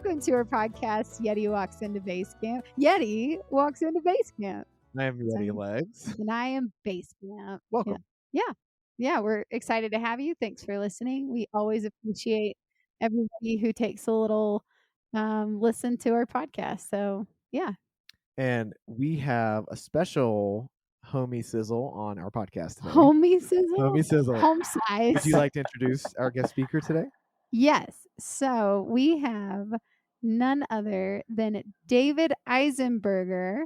Welcome to our podcast, Yeti Walks into Basecamp. Yeti walks into Basecamp. I am Yeti Legs. And I am Basecamp. Welcome. Yeah, we're excited to have you. Thanks for listening. We always appreciate everybody who takes a little listen to our podcast. So, yeah. And we have a special homie sizzle on our podcast today. Homie sizzle? Homie sizzle. Home size. Would you like to introduce our guest speaker today? Yes. So we have none other than David Eisenberger.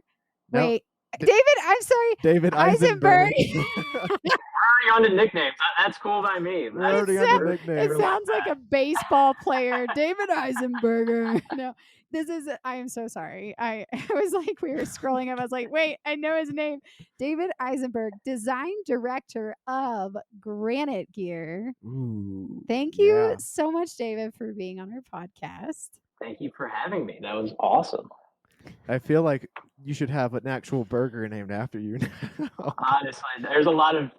No. Wait, David, I'm sorry. David Eisenberg. Already on the nicknames. That's cool by me. We're already on the nickname. It sounds like a baseball player. David Eisenberger. No, I am so sorry. I was like, we were scrolling up. I was like, wait, I know his name. David Eisenberg, design director of Granite Gear. Ooh, Thank you so much, David, for being on our podcast. Thank you for having me. That was awesome. I feel like you should have an actual burger named after you now. Honestly, there's a lot of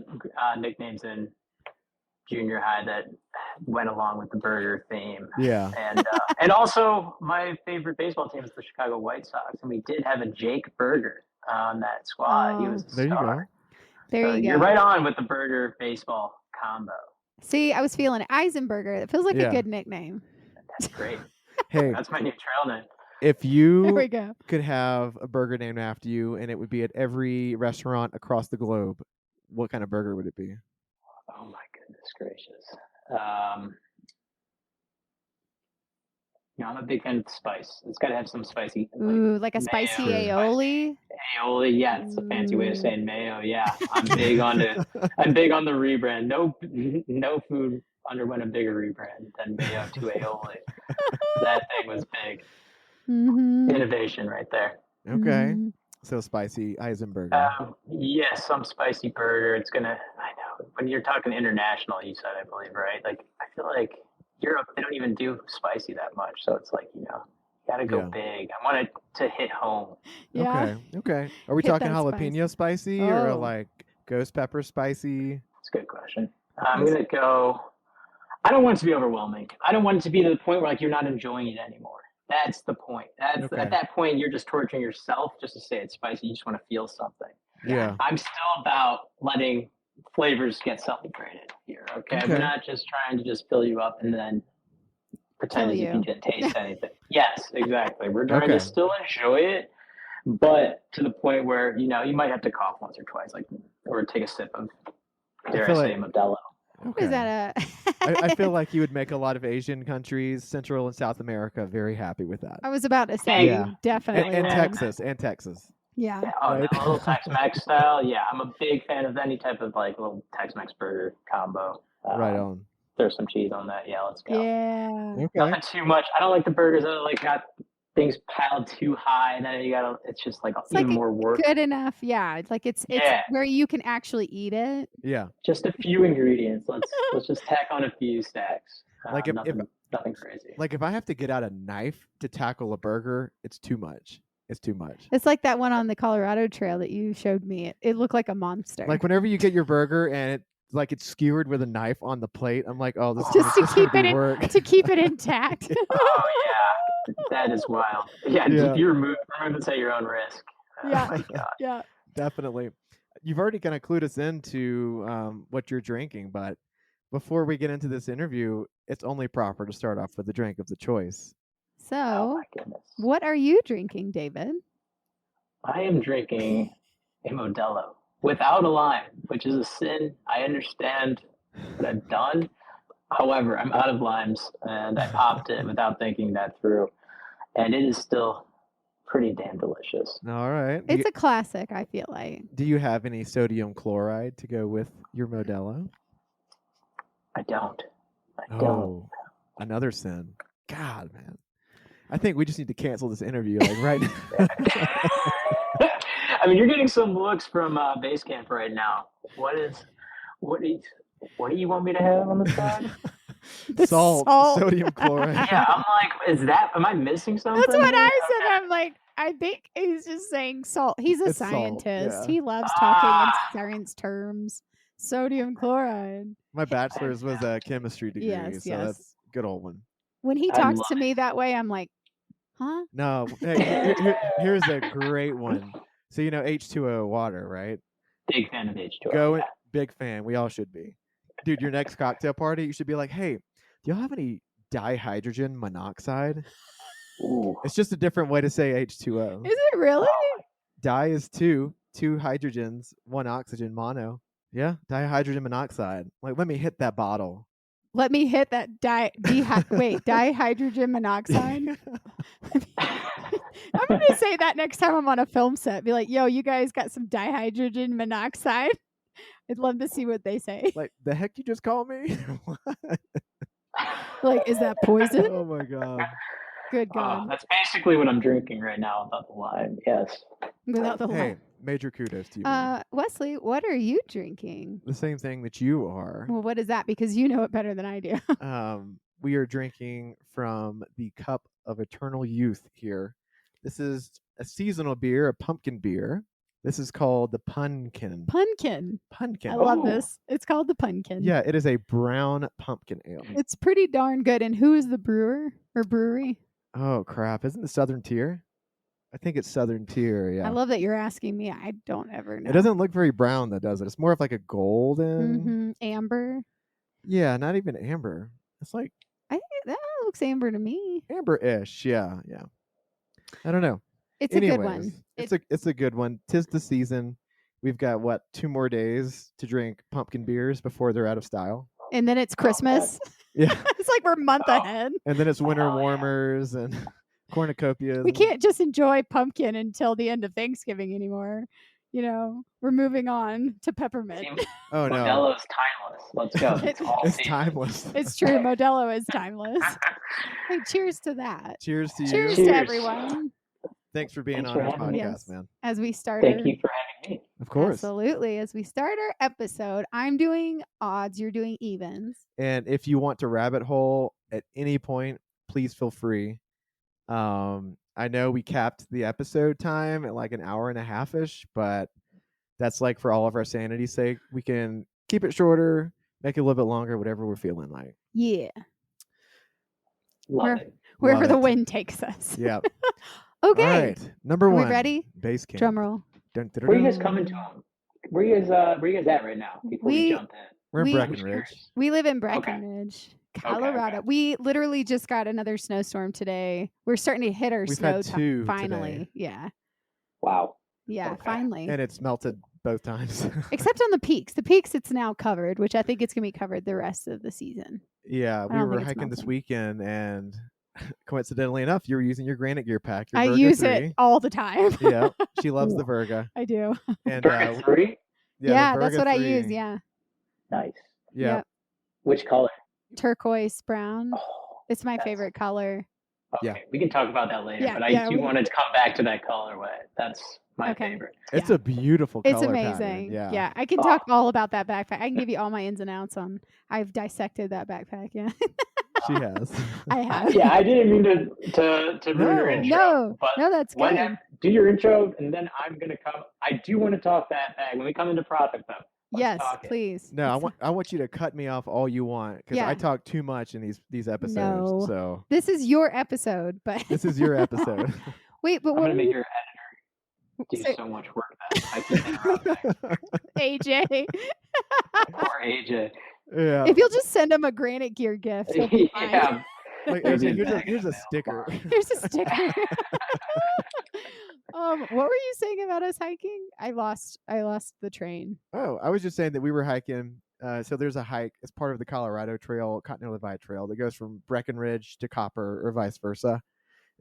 nicknames in junior high that went along with the burger theme. Yeah. And also, my favorite baseball team is the Chicago White Sox, and we did have a Jake Burger on that squad. He was a there star. There you go. You're right on with the burger baseball combo. See, I was feeling Eisenberger. It feels like a good nickname. That's great. Hey, that's my new trail name. If you there we go. could have a burger named after you and it would be at every restaurant across the globe, what kind of burger would it be? Oh my goodness gracious. I'm a big fan of spice. It's got to have some spicy. Ooh, like a spicy aioli? Aioli, yeah. It's a fancy way of saying mayo. Yeah, I'm big on the rebrand. No food underwent a bigger rebrand than mayo to aioli. That thing was big. Mm-hmm. Innovation right there. Okay. Mm-hmm. So spicy Eisenberg. Yes, some spicy burger. I know when you're talking international, you said, I believe, right? Like, I feel like Europe, they don't even do spicy that much. So it's like, you got to go big. I want it to hit home. Yeah. Okay. Are we talking jalapeno spicy or like ghost pepper spicy? That's a good question. I'm going to go, I don't want it to be overwhelming. I don't want it to be to the point where like you're not enjoying it anymore. That's the point. At that point, you're just torturing yourself just to say it's spicy. You just want to feel something. Yeah. I'm still about letting flavors get celebrated here. Okay. We're not just trying to just fill you up and then pretend as if you didn't taste anything. Yes, exactly. We're trying to still enjoy it, but to the point where, you might have to cough once or twice, or take a sip of, dare I say, Modelo. Okay. Is that I feel like you would make a lot of Asian countries, Central and South America, very happy with that. I was about to say, definitely. And Texas. Yeah. A little Tex-Mex style. Yeah, I'm a big fan of any type of like little Tex-Mex burger combo. Right on. Throw some cheese on that. Yeah, let's go. Yeah. Okay. Nothing too much. I don't like the burgers that got things piled too high, and then it's just even more work. Good enough. Yeah. It's like it's where you can actually eat it. Yeah. Just a few ingredients. Let's just tack on a few stacks. Nothing crazy. Like if I have to get out a knife to tackle a burger, it's too much. It's too much. It's like that one on the Colorado Trail that you showed me. It looked like a monster. Like whenever you get your burger and it's skewered with a knife on the plate, I'm like, oh, this just is to keep it intact. Oh yeah, that is wild. Yeah. You remove this at your own risk. Yeah. Oh, my God. Yeah. Definitely. You've already kind of clued us into what you're drinking, but before we get into this interview, it's only proper to start off with the drink of the choice. So, what are you drinking, David? I am drinking a Modelo without a lime, which is a sin. I understand what I've done. However, I'm out of limes, and I popped it without thinking that through. And it is still pretty damn delicious. All right. It's a classic, I feel like. Do you have any sodium chloride to go with your Modelo? I don't. Another sin. God, man. I think we just need to cancel this interview right now. I mean, you're getting some looks from Basecamp right now. What do you want me to have on the side? Salt, sodium chloride. Yeah, I'm like, am I missing something? That's what I said. I'm like, I think he's just saying salt. He's a scientist. Salt, yeah. He loves talking in science terms. Sodium chloride. My bachelor's was a chemistry degree, so that's a good old one. When he talks to me that way, I'm like, Huh? No. Hey, here's a great one. So you know H2O water, right? Big fan of H2O. Go yeah. Big fan. We all should be. Dude, your next cocktail party, you should be like, hey, do y'all have any dihydrogen monoxide? Ooh. It's just a different way to say H2O. Is it really? Di is two hydrogens, one oxygen, mono. Yeah, dihydrogen monoxide. Like, let me hit that bottle. Let me hit that dihydrogen monoxide. I'm going to say that next time I'm on a film set. Be like, yo, you guys got some dihydrogen monoxide? I'd love to see what they say. Like, the heck you just called me? Like, is that poison? Oh my God. Good God. That's basically what I'm drinking right now without the lime. Yes. Without the Hey, lime. major kudos to you. Man. Wesley, what are you drinking? The same thing that you are. Well, what is that? Because you know it better than I do. We are drinking from the Cup of Eternal Youth here. This is a seasonal beer, a pumpkin beer. This is called the Punkin. Punkin. Punkin. I love this. It's called the Punkin. Yeah, it is a brown pumpkin ale. It's pretty darn good. And who is the brewer or brewery? Oh, crap. Isn't it Southern Tier? I think it's Southern Tier, yeah. I love that you're asking me. I don't ever know. It doesn't look very brown, though, does it? It's more of like a golden. Amber. Yeah, not even amber. It's like... I think that looks amber to me. Amber-ish, yeah. I don't know. It's Anyways, a good one. It's a good one. 'Tis the season. We've got, 2 more days to drink pumpkin beers before they're out of style. And then it's Christmas. Yeah. It's like we're a month ahead. And then it's winter warmers and cornucopias. We can't just enjoy pumpkin until the end of Thanksgiving anymore. You know, we're moving on to peppermint. Oh, no. Modelo's timeless. Let's go. It's timeless. It's true. Modelo is timeless. Hey, cheers to that. Cheers to you. Cheers to everyone. Thanks for being Thanks on for our having podcast, Yes. man. As we start. Thank you for having me. Of course. Absolutely. As we start our episode, I'm doing odds, you're doing evens. And if you want to rabbit hole at any point, please feel free. I know we capped the episode time at like an hour and a half-ish, but that's like for all of our sanity's sake. We can keep it shorter, make it a little bit longer, whatever we're feeling like. Yeah. Love it. Wherever Love the it. wind takes us. Yeah. Okay. All right. Number Are we one. ready? Basecamp. Drum roll. Dun, dun, dun, Where are you guys dun. coming to? Where you guys at right now? Before we jump in. We're in we- Breckenridge. We live in Breckenridge, Colorado. okay. We literally just got another snowstorm today. We're starting to hit our We've snow had 2 finally. today. Yeah. Wow. Yeah, Okay. finally. And it's melted both times. Except on the peaks. The peaks it's now covered, which I think it's going to be covered the rest of the season. Yeah, we don't were think it's hiking this melting. weekend, and coincidentally enough, you were using your Granite Gear pack. Your I Virga use 3. it all the time. Yeah, she loves the Virga. I do. And Burger 3? Yeah, the that's Virga what I 3. use. Yeah. Nice. Yeah. Yep. Which color? Turquoise brown. Oh, It's my that's- favorite color. okay. Yeah. We can talk about that later, Yeah, but I yeah, do we- want to come back to that colorway. That's my Okay. favorite. It's Yeah. a beautiful It's color amazing. pattern. Yeah. I can talk all about that backpack. I can give you all my ins and outs on. I've dissected that backpack. Yeah. She has. I have. Yeah, I didn't mean to ruin your intro. But No, that's good. whenever, do your intro, and then I'm gonna come. I do want to talk that bag when we come into product, though. Let's Yes, talk it. please. No, I want you to cut me off all you want because Yeah. I talk too much in these episodes. No. So This is your episode, but this is your episode. wait, but I'm what gonna are make you, your editor do Say- so much work that I keep interrupting. AJ? Poor AJ. Yeah. If you'll just send him a Granite Gear gift, he'll be fine. Yeah. Like, There's AJ, a bag here's a available. sticker. Here's a sticker. What were you saying about us hiking? I lost the train. Oh, I was just saying that we were hiking. So there's a hike. It's part of the Colorado Trail, Continental Divide Trail, that goes from Breckenridge to Copper or vice versa.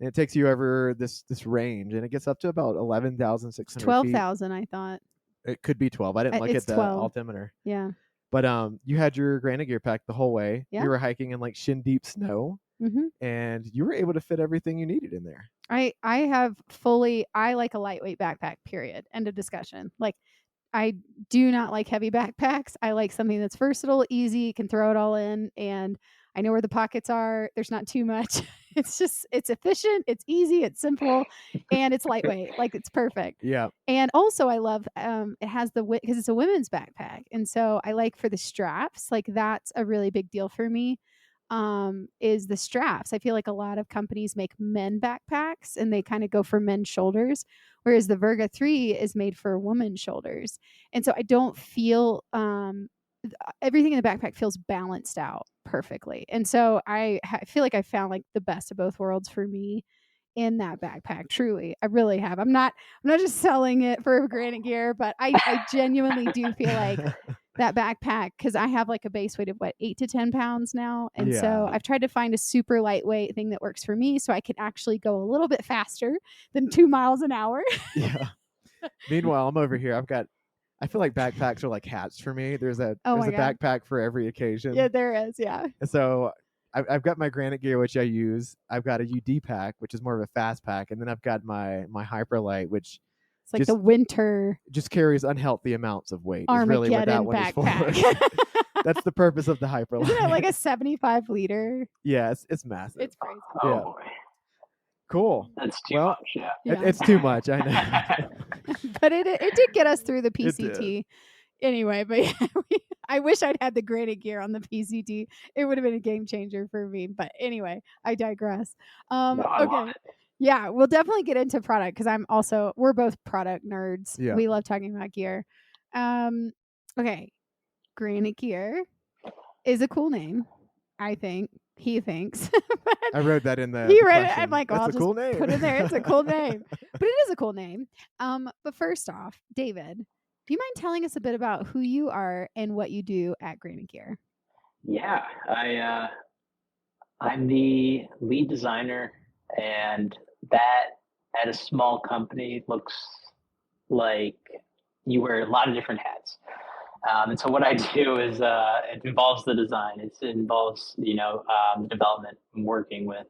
And it takes you over this range, and it gets up to about 11,600 feet. 12,000, I thought. It could be 12. I didn't look It's at the 12. altimeter. Yeah. But you had your Granite Gear pack the whole way. Yeah. You were hiking in like shin deep snow, hmm and you were able to fit everything you needed in there. I like a lightweight backpack, period. End of discussion. Like, I do not like heavy backpacks. I like something that's versatile, easy, can throw it all in, and I know where the pockets are. There's not too much. It's efficient, it's easy, it's simple, and it's lightweight. Like, it's perfect. Yeah. And also I love it has because it's a women's backpack. And so I like for the straps, like that's a really big deal for me. is the straps. I feel like a lot of companies make men backpacks and they kind of go for men's shoulders, whereas the Verga 3 is made for women's shoulders. And so I don't feel everything in the backpack feels balanced out perfectly. And so I feel like I found like the best of both worlds for me in that backpack. Truly, I really have. I'm not just selling it for Granite Gear, but I genuinely do feel like that backpack, because I have like a base weight of 8 to 10 pounds now, and so I've tried to find a super lightweight thing that works for me, so I can actually go a little bit faster than 2 miles an hour. Yeah. Meanwhile, I'm over here. I feel like backpacks are like hats for me. There's a backpack for every occasion. Yeah, there is. Yeah. So I've got my Granite Gear, which I use. I've got a UD pack, which is more of a fast pack, and then I've got my Hyperlight, which it's like the winter just carries unhealthy amounts of weight. Armageddon is really what that one backpack. is for. That's the purpose of the Hyperlight. Isn't it like a 75 liter? Yeah, it's massive. It's crazy. Yeah. Oh, boy. Cool. That's too much. Yeah. It's too much. I know. But it did get us through the PCT. Anyway, but I wish I'd had the Granite Gear on the PCT. It would have been a game changer for me. But anyway, I digress. Okay. Yeah, we'll definitely get into product because we're both product nerds. Yeah. We love talking about gear. Okay. Granite Gear is a cool name, I think. He thinks. I wrote that in the He read question. it. I'm like, That's I'll a just cool name. put it there. It's a cool name. But it is a cool name. But first off, David, do you mind telling us a bit about who you are and what you do at Granite Gear? Yeah, I'm the lead designer, and that at a small company looks like you wear a lot of different hats. And so what I do is it involves the design. It involves, the development, working with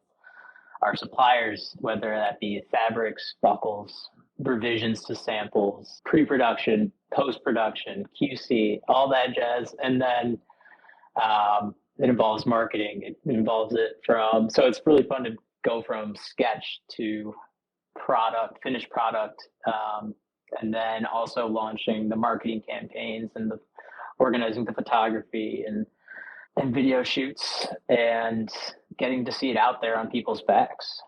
our suppliers, whether that be fabrics, buckles, revisions to samples, pre-production, post-production, QC, all that jazz. And then it involves marketing. It involves so it's really fun to go from sketch to finished product. And then also launching the marketing campaigns and organizing the photography and video shoots and getting to see it out there on people's backs,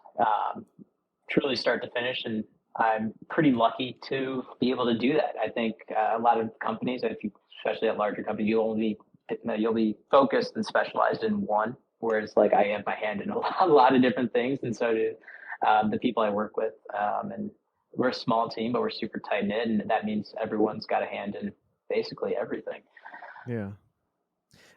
truly start to finish. And I'm pretty lucky to be able to do that. I think a lot of companies, especially at larger companies, you'll be focused and specialized in one, whereas like I have my hand in a lot of different things, and so do the people I work with. And we're a small team, but we're super tight knit, and that means everyone's got a hand in basically everything. Yeah.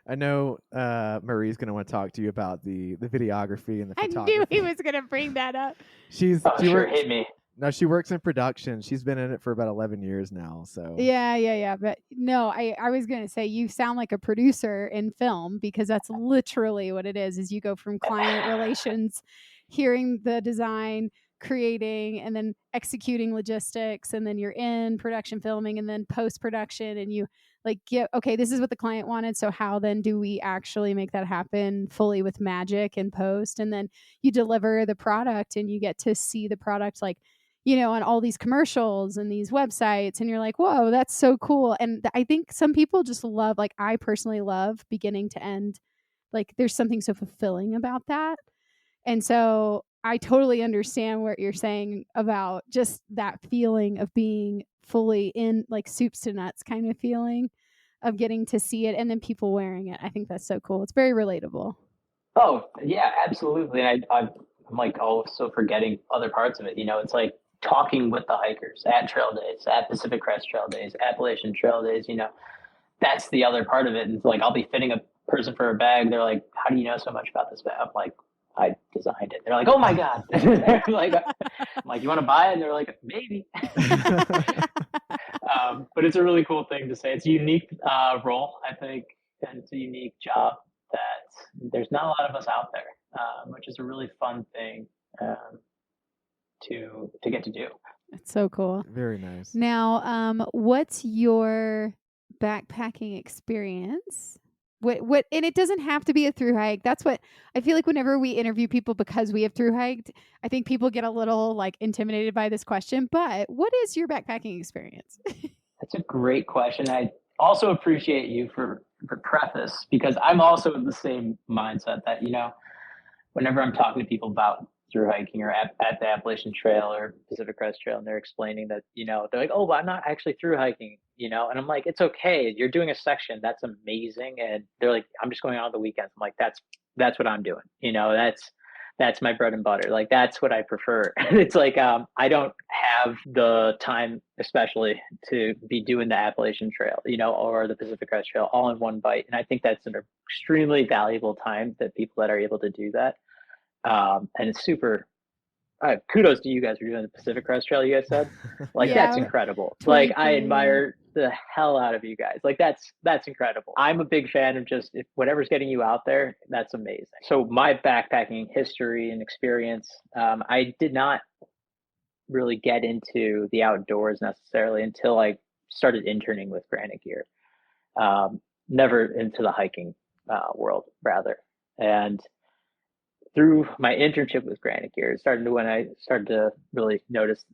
I know Marie's going to want to talk to you about the videography and the photography. I knew he was going to bring that up. Hit me. No, she works in production. She's been in it for about 11 years now. So yeah. But no, I was going to say you sound like a producer in film, because that's literally what it is you go from client relations, hearing the design, creating, and then executing logistics, and then you're in production filming, and then post-production, and you okay, this is what the client wanted, so how then do we actually make that happen fully with magic and post? And then you deliver the product, and you get to see the product on all these commercials and these websites, and you're like, whoa, that's so cool. And I think some people just love, I personally love beginning to end, there's something so fulfilling about that. And so I totally understand what you're saying about just that feeling of being fully in, soups to nuts kind of feeling of getting to see it and then people wearing it. I think that's so cool. It's very relatable. Oh, yeah, absolutely. And I'm also forgetting other parts of it. It's like talking with the hikers at trail days, at Pacific Crest Trail days, Appalachian Trail days. That's the other part of it. And it's like, I'll be fitting a person for a bag. They're like, how do you know so much about this bag? I'm like, I designed it. They're like, oh my God. I'm like, you want to buy it? And they're like, maybe. But it's a really cool thing to say. It's a unique role, I think, and it's a unique job that there's not a lot of us out there, which is a really fun thing to get to do. It's so cool. Very nice. Now, what's your backpacking experience? What and it doesn't have to be a thru hike. That's what I feel like whenever we interview people, because we have thru hiked, I think people get a little intimidated by this question. But what is your backpacking experience? That's a great question. I also appreciate you for preface, because I'm also in the same mindset that, whenever I'm talking to people about through hiking or at the Appalachian Trail or Pacific Crest Trail, and they're explaining that, they're like, oh, well, I'm not actually through hiking, and I'm like, it's okay. You're doing a section. That's amazing. And they're like, I'm just going out on the weekends. I'm like, that's what I'm doing. That's my bread and butter. Like, that's what I prefer. It's like, I don't have the time, especially, to be doing the Appalachian Trail, or the Pacific Crest Trail all in one bite. And I think that's an extremely valuable time that people that are able to do that. And it's super, kudos to you guys for doing the Pacific Crest Trail, you guys said. Like, that's incredible. Like, I admire the hell out of you guys. Like, that's incredible. I'm a big fan of just, if whatever's getting you out there, that's amazing. So my backpacking history and experience, I did not really get into the outdoors necessarily until I started interning with Granite Gear. Never into the hiking world, rather. And through my internship with Granite Gear, it started when I started to really notice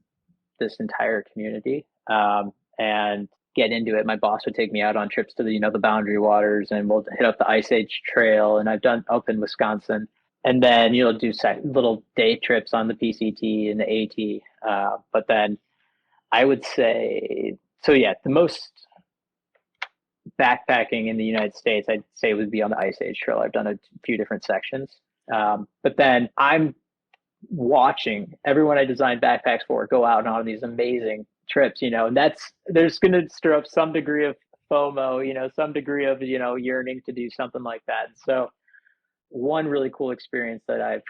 this entire community and get into it. My boss would take me out on trips to the Boundary Waters, and we'll hit up the Ice Age Trail, and I've done up in Wisconsin, and then do little day trips on the PCT and the AT. But then I would say, so yeah, the most backpacking in the United States, I'd say, would be on the Ice Age Trail. I've done a few different sections. But then I'm watching everyone I designed backpacks for go out on these amazing trips, and there's going to stir up some degree of FOMO, some degree of, yearning to do something like that. So one really cool experience that I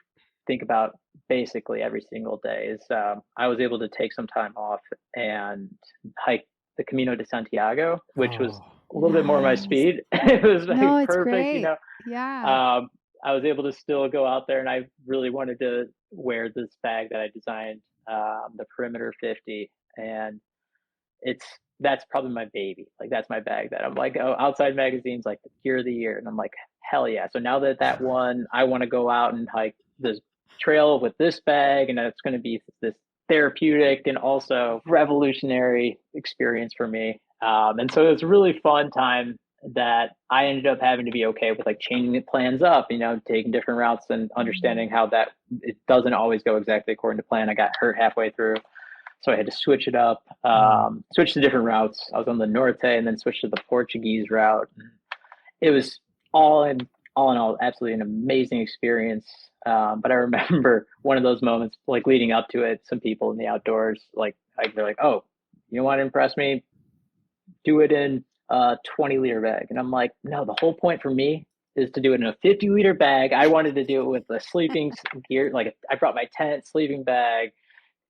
think about basically every single day is I was able to take some time off and hike the Camino de Santiago, which was a little bit more my speed. It was like perfect, great. Yeah. I was able to still go out there, and I really wanted to wear this bag that I designed, the Perimeter 50, and that's probably my baby. Like, that's my bag that I'm like, oh, Outside Magazine's like the gear of the year, and I'm like, hell yeah. So now that won, I want to go out and hike this trail with this bag, and it's going to be this therapeutic and also revolutionary experience for me. And so it was a really fun time that I ended up having to be okay with, like, changing the plans up, taking different routes and understanding how that it doesn't always go exactly according to plan. I got hurt halfway through, so I had to switch it up, switch to different routes. I was on the Norte and then switched to the Portuguese route. It was all in all, absolutely an amazing experience. But I remember one of those moments, like, leading up to it, some people in the outdoors, like, they're like, oh, you want to impress me? Do it in a 20-liter bag. And I'm like, no, the whole point for me is to do it in a 50-liter bag. I wanted to do it with the sleeping gear. Like, I brought my tent, sleeping bag.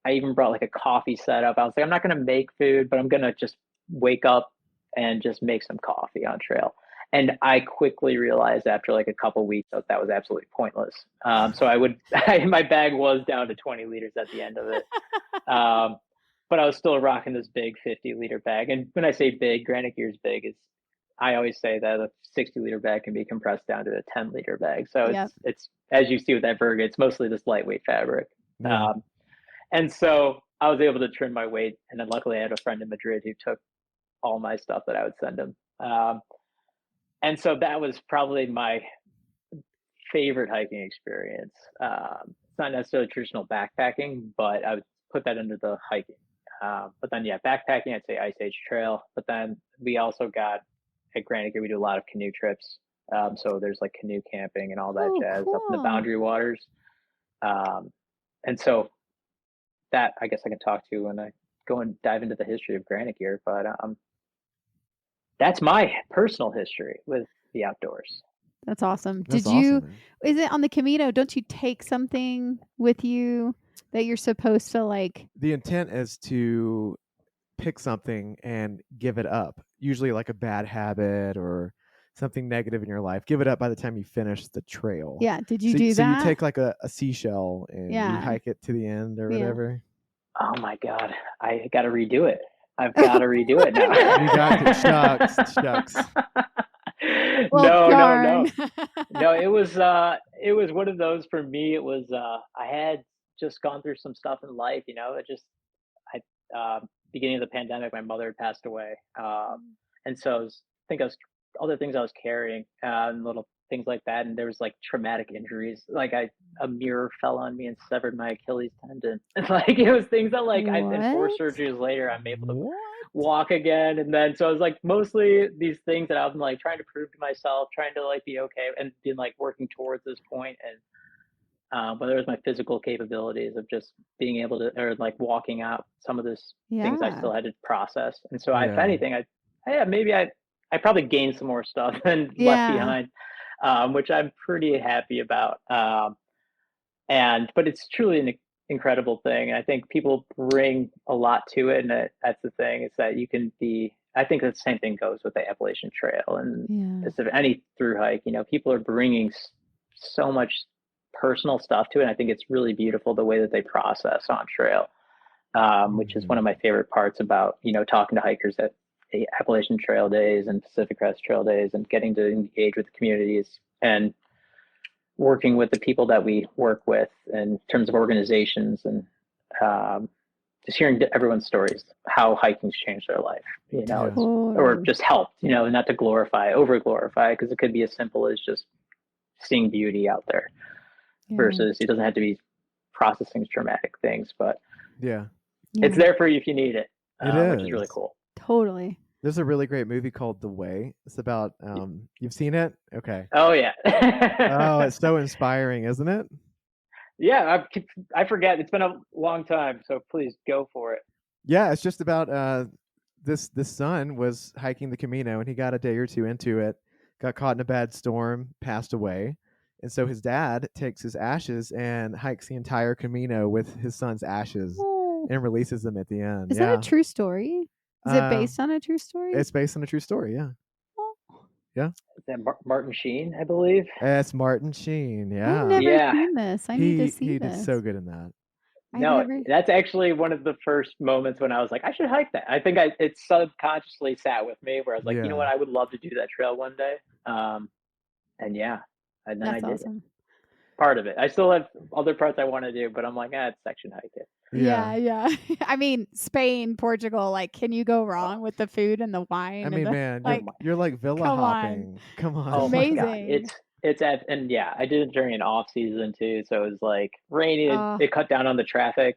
I even brought like a coffee setup. I was like, I'm not going to make food, but I'm going to just wake up and just make some coffee on trail. And I quickly realized after like a couple of weeks that was absolutely pointless. So my bag was down to 20 liters at the end of it. But I was still rocking this big 50-liter bag. And when I say big, Granite Gear's big. I always say that a 60-liter bag can be compressed down to a 10-liter bag. So it's as you see with that Verga, it's mostly this lightweight fabric. Yeah. And so I was able to trim my weight. And then luckily I had a friend in Madrid who took all my stuff that I would send him. And so that was probably my favorite hiking experience. It's not necessarily traditional backpacking, but I would put that into the hiking. But then, backpacking, I'd say Ice Age Trail. But then we also got, at Granite Gear, we do a lot of canoe trips. So there's like canoe camping and all that jazz up in the Boundary Waters. And so that, I guess I can talk to when I go and dive into the history of Granite Gear. But that's my personal history with the outdoors. That's awesome. Is it on the Camino? Don't you take something with you that you're supposed to like? The intent is to pick something and give it up. Usually like a bad habit or something negative in your life. Give it up by the time you finish the trail. Yeah. Did you do that? So you take like a seashell and you hike it to the end or whatever. Oh my God. I got to redo it. I've got to redo it now. You got it. Shucks. Well, No, it was one of those for me. It was, I had just gone through some stuff in life, beginning of the pandemic, my mother had passed away. And so I think I was other things I was carrying, and little things like that. And there was like traumatic injuries. Like a mirror fell on me and severed my Achilles tendon. And like it was things that like I then 4 What? surgeries later I'm able to What? walk again. And then so it was like mostly these things that I'm like trying to prove to myself, trying to like be okay and been like working towards this point. And whether it was my physical capabilities of just being able to, or like walking out some of this things I Yeah. still had to process. And so, if Yeah. anything, maybe I probably gained some more stuff than left Yeah. behind, which I'm pretty happy about. But it's truly an incredible thing. And I think people bring a lot to it. And that's the thing, is that you can be, I think the same thing goes with the Appalachian Trail and Yeah. any through hike. You know, people are bringing so much personal stuff to it. And I think it's really beautiful the way that they process on trail, which is one of my favorite parts about, you know, talking to hikers at the Appalachian Trail Days and Pacific Crest Trail Days and getting to engage with the communities and working with the people that we work with in terms of organizations and just hearing everyone's stories, how hiking's changed their life, you know, or just helped, you know, not to over glorify, because it could be as simple as just seeing beauty out there. Yeah. Versus it doesn't have to be processing traumatic things, but it's there for you if you need it, which is really cool. Totally. There's a really great movie called The Way. It's about you've seen it? Okay. Oh yeah. Oh, it's so inspiring, isn't it? Yeah, I forget. It's been a long time, so please go for it. Yeah, it's just about this son was hiking the Camino, and he got a day or two into it, got caught in a bad storm, passed away. And so his dad takes his ashes and hikes the entire Camino with his son's ashes and releases them at the end. Is that a true story? Is it based on a true story? It's based on a true story, yeah. Yeah. Is that Martin Sheen, I believe? It's Martin Sheen, yeah. I've never seen this. I need to see this. He did so good in that. No, that's actually one of the first moments when I was like, I should hike that. I think it subconsciously sat with me where I was like, you know what, I would love to do that trail one day. And yeah, and then that's I did awesome. Part of it. I still have other parts I want to do, but I'm like, it's section hike it. Yeah. I mean, Spain, Portugal, like, can you go wrong with the food and the wine? I mean, man, like, you're like villa hopping. Come on. Oh, amazing. My God. And yeah, I did it during an off season too. So it was like rainy. It cut down on the traffic,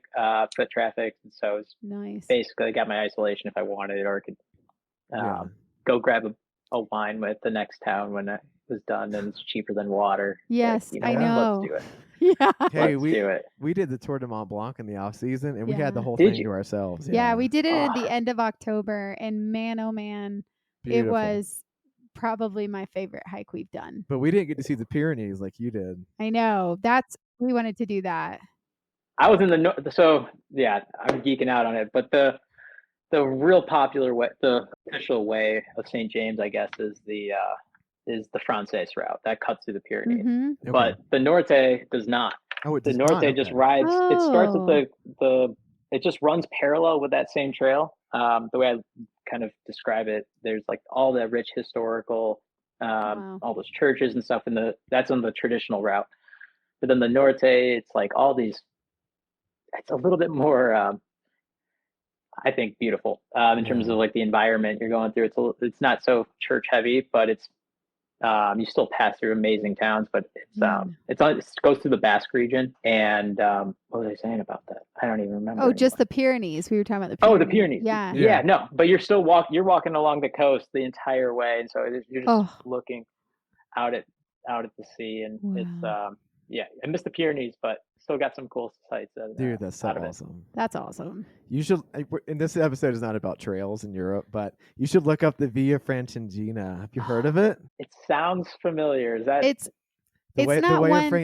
foot traffic. And so it was nice. Basically, I got my isolation if I wanted, or I could go grab a wine with the next town when I was done, and it's cheaper than water. Yes, I know. Let's do it. Yeah. Hey, do we did the Tour de Mont Blanc in the off season, and we had the whole thing to ourselves. Yeah, we did it at the end of October, and man, oh man, beautiful. It was probably my favorite hike we've done. But we didn't get to see the Pyrenees like you did. I know. We wanted to do that. I was in the north, so yeah, I'm geeking out on it. But the real popular way, the official way of St. James, I guess, is the Frances route that cuts through the Pyrenees. Mm-hmm. But the Norte does not. Oh, it does the Norte just rides. It starts with it just runs parallel with that same trail. The way I kind of describe it, there's like all the rich historical, all those churches and stuff that's on the traditional route. But then the Norte, it's like all these. It's a little bit more, I think, beautiful in terms of like the environment you're going through. It's not so church heavy, but it's you still pass through amazing towns. But it goes through the Basque region. And what was I saying about that? I don't even remember. Oh, just the Pyrenees. We were talking about the Pyrenees. Oh, the Pyrenees. Yeah. No, but you're still walking along the coast the entire way, and so you're just looking out at the sea, and it's I missed the Pyrenees, but still got some cool sights. Dude, that's so awesome. That's awesome. You should. And this episode is not about trails in Europe, but you should look up the Via Francigena. Have you heard of it? It sounds familiar. Is that the way of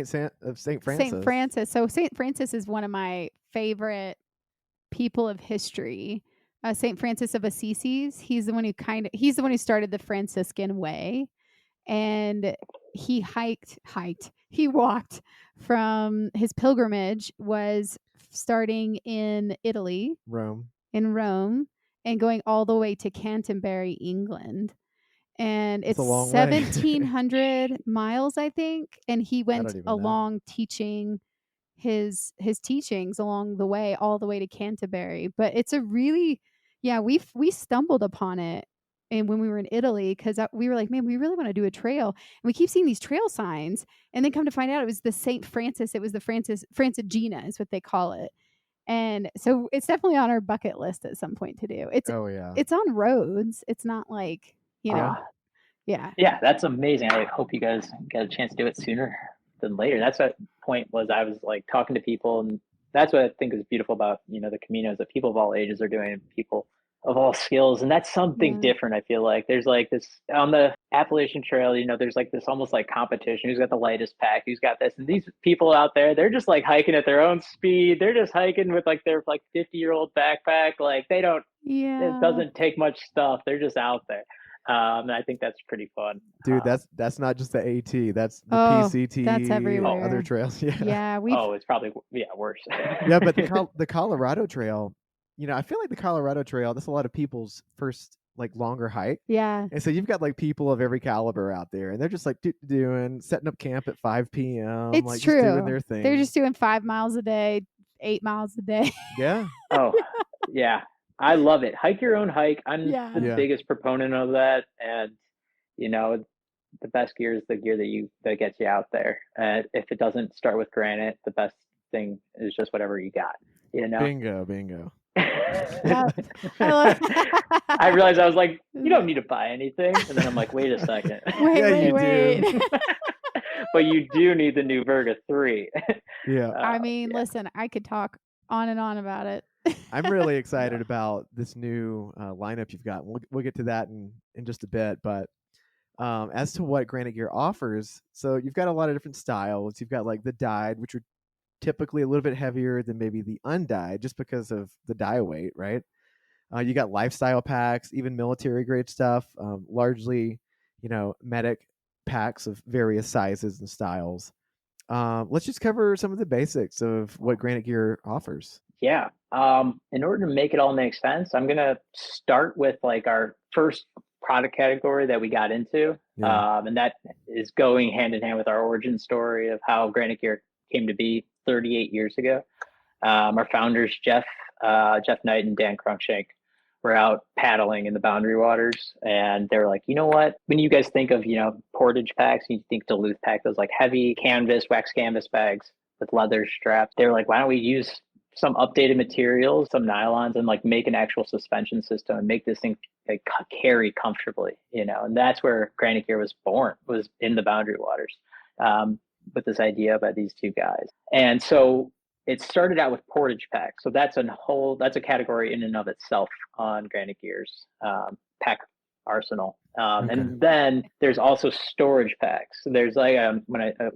Saint Francis? Saint Francis. So Saint Francis is one of my favorite people of history. Saint Francis of Assisi. He's the one who started the Franciscan way, and he he walked from his pilgrimage was starting in Italy, Rome, and going all the way to Canterbury, England. And it's 1,700 miles, I think. And he went along teaching his teachings along the way, all the way to Canterbury. But it's a really, we stumbled upon it and when we were in Italy, because we were like, man, we really want to do a trail. And we keep seeing these trail signs, and then come to find out it was the St. Francis. It was the Francigena is what they call it. And so it's definitely on our bucket list at some point to do. It's on roads. It's not like, yeah. Yeah, that's amazing. I hope you guys get a chance to do it sooner than later. That's what point was. I was like talking to people, and that's what I think is beautiful about, the Caminos, that people of all ages are doing, people of all skills. And that's something different. I feel like there's like this on the Appalachian Trail, there's like this almost like competition. Who's got the lightest pack? Who's got this? And these people out there, they're just like hiking at their own speed. They're just hiking with like their like 50-year-old backpack. Like it doesn't take much stuff. They're just out there. And I think that's pretty fun. Dude, that's not just the AT. That's the PCT. That's everywhere. Other trails. Yeah. It's probably worse. Yeah, but the Colorado Trail, I feel like the Colorado Trail, that's a lot of people's first like longer hike. Yeah. And so you've got like people of every caliber out there, and they're just like setting up camp at 5 p.m. It's like, true. Just doing their thing. They're just doing 5 miles a day, 8 miles a day. Yeah. Yeah. I love it. Hike your own hike. I'm the biggest proponent of that. And, the best gear is the gear that gets you out there. If it doesn't start with Granite, the best thing is just whatever you got, Bingo. I realized I was like, you don't need to buy anything. And then I'm like, wait a second. Wait. Do. But you do need the new Verga 3. Yeah. I mean, listen, I could talk on and on about it. I'm really excited about this new lineup you've got. We'll get to that in just a bit. But as to what Granite Gear offers, so you've got a lot of different styles. You've got like the dyed, which are typically a little bit heavier than maybe the undyed, just because of the dye weight, right? You got lifestyle packs, even military grade stuff, largely, medic packs of various sizes and styles. Let's just cover some of the basics of what Granite Gear offers. Yeah. In order to make it all make sense, I'm going to start with like our first product category that we got into. And that is going hand in hand with our origin story of how Granite Gear came to be 38 years ago. Our founders, Jeff Knight and Dan Cruikshank, were out paddling in the Boundary Waters, and they were like, you know what? When you guys think of, portage packs, you think Duluth pack, those like heavy wax canvas bags with leather straps. They were like, why don't we use some updated materials, some nylons, and like make an actual suspension system and make this thing like carry comfortably, and that's where Granite Gear was born, was in the Boundary Waters, with this idea by these two guys. And so it started out with portage packs. So that's a category in and of itself on Granite Gear's pack arsenal. And then there's also storage packs. So there's like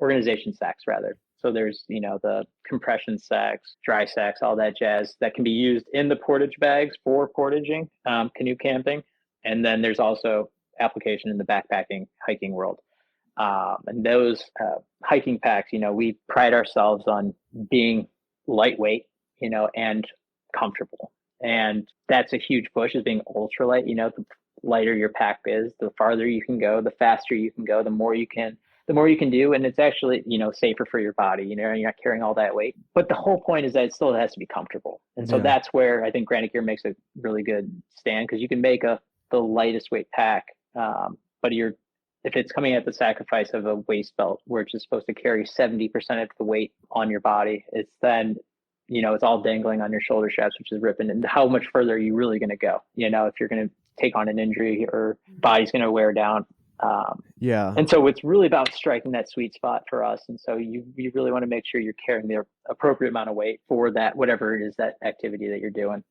organization sacks rather. So there's, the compression sacks, dry sacks, all that jazz that can be used in the portage bags for portaging, canoe camping. And then there's also application in the backpacking hiking world. And those hiking packs, we pride ourselves on being lightweight, and comfortable. And that's a huge push, is being ultralight. The lighter your pack is, the farther you can go, the faster you can go, the more you can do. And it's actually, safer for your body, you're not carrying all that weight. But the whole point is that it still has to be comfortable. And so that's where I think Granite Gear makes a really good stand, because you can make the lightest weight pack, but if it's coming at the sacrifice of a waist belt, which is supposed to carry 70% of the weight on your body, it's then, it's all dangling on your shoulder straps, which is ripping. And how much further are you really going to go? If you're going to take on an injury or body's going to wear down. And so it's really about striking that sweet spot for us. And so you really want to make sure you're carrying the appropriate amount of weight for that, whatever it is, that activity that you're doing,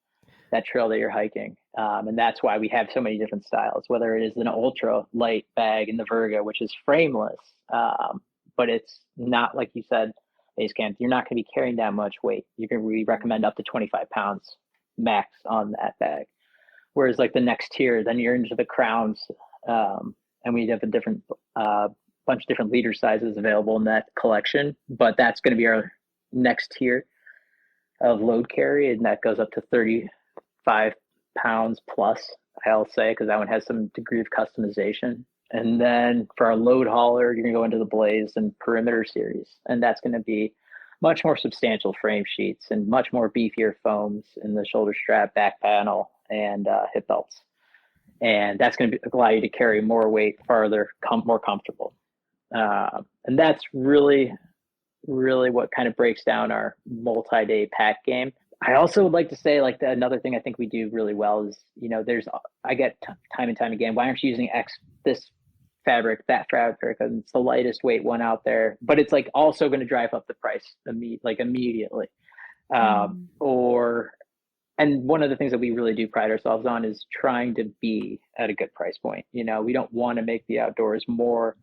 that trail that you're hiking. And that's why we have so many different styles, whether it is an ultra light bag in the Verga, which is frameless, but it's not, like you said, Basecamp, you're not going to be carrying that much weight. We recommend up to 25 pounds max on that bag. Whereas like the next tier, then you're into the crowns, and we have a different bunch of different liter sizes available in that collection. But that's going to be our next tier of load carry, and that goes up to 35 pounds plus, I'll say, because that one has some degree of customization. And then for our load hauler, you're going to go into the Blaze and Perimeter series, and that's going to be much more substantial frame sheets and much more beefier foams in the shoulder strap, back panel, and hip belts. and that's going to allow you to carry more weight farther, more comfortable. And that's really what kind of breaks down our multi-day pack game. I also would like to say, like, another thing I think we do really well is, I get time and time again, why aren't you using this fabric, that fabric, and it's the lightest weight one out there, but it's like also going to drive up the price immediately. And one of the things that we really do pride ourselves on is trying to be at a good price point. We don't want to make the outdoors more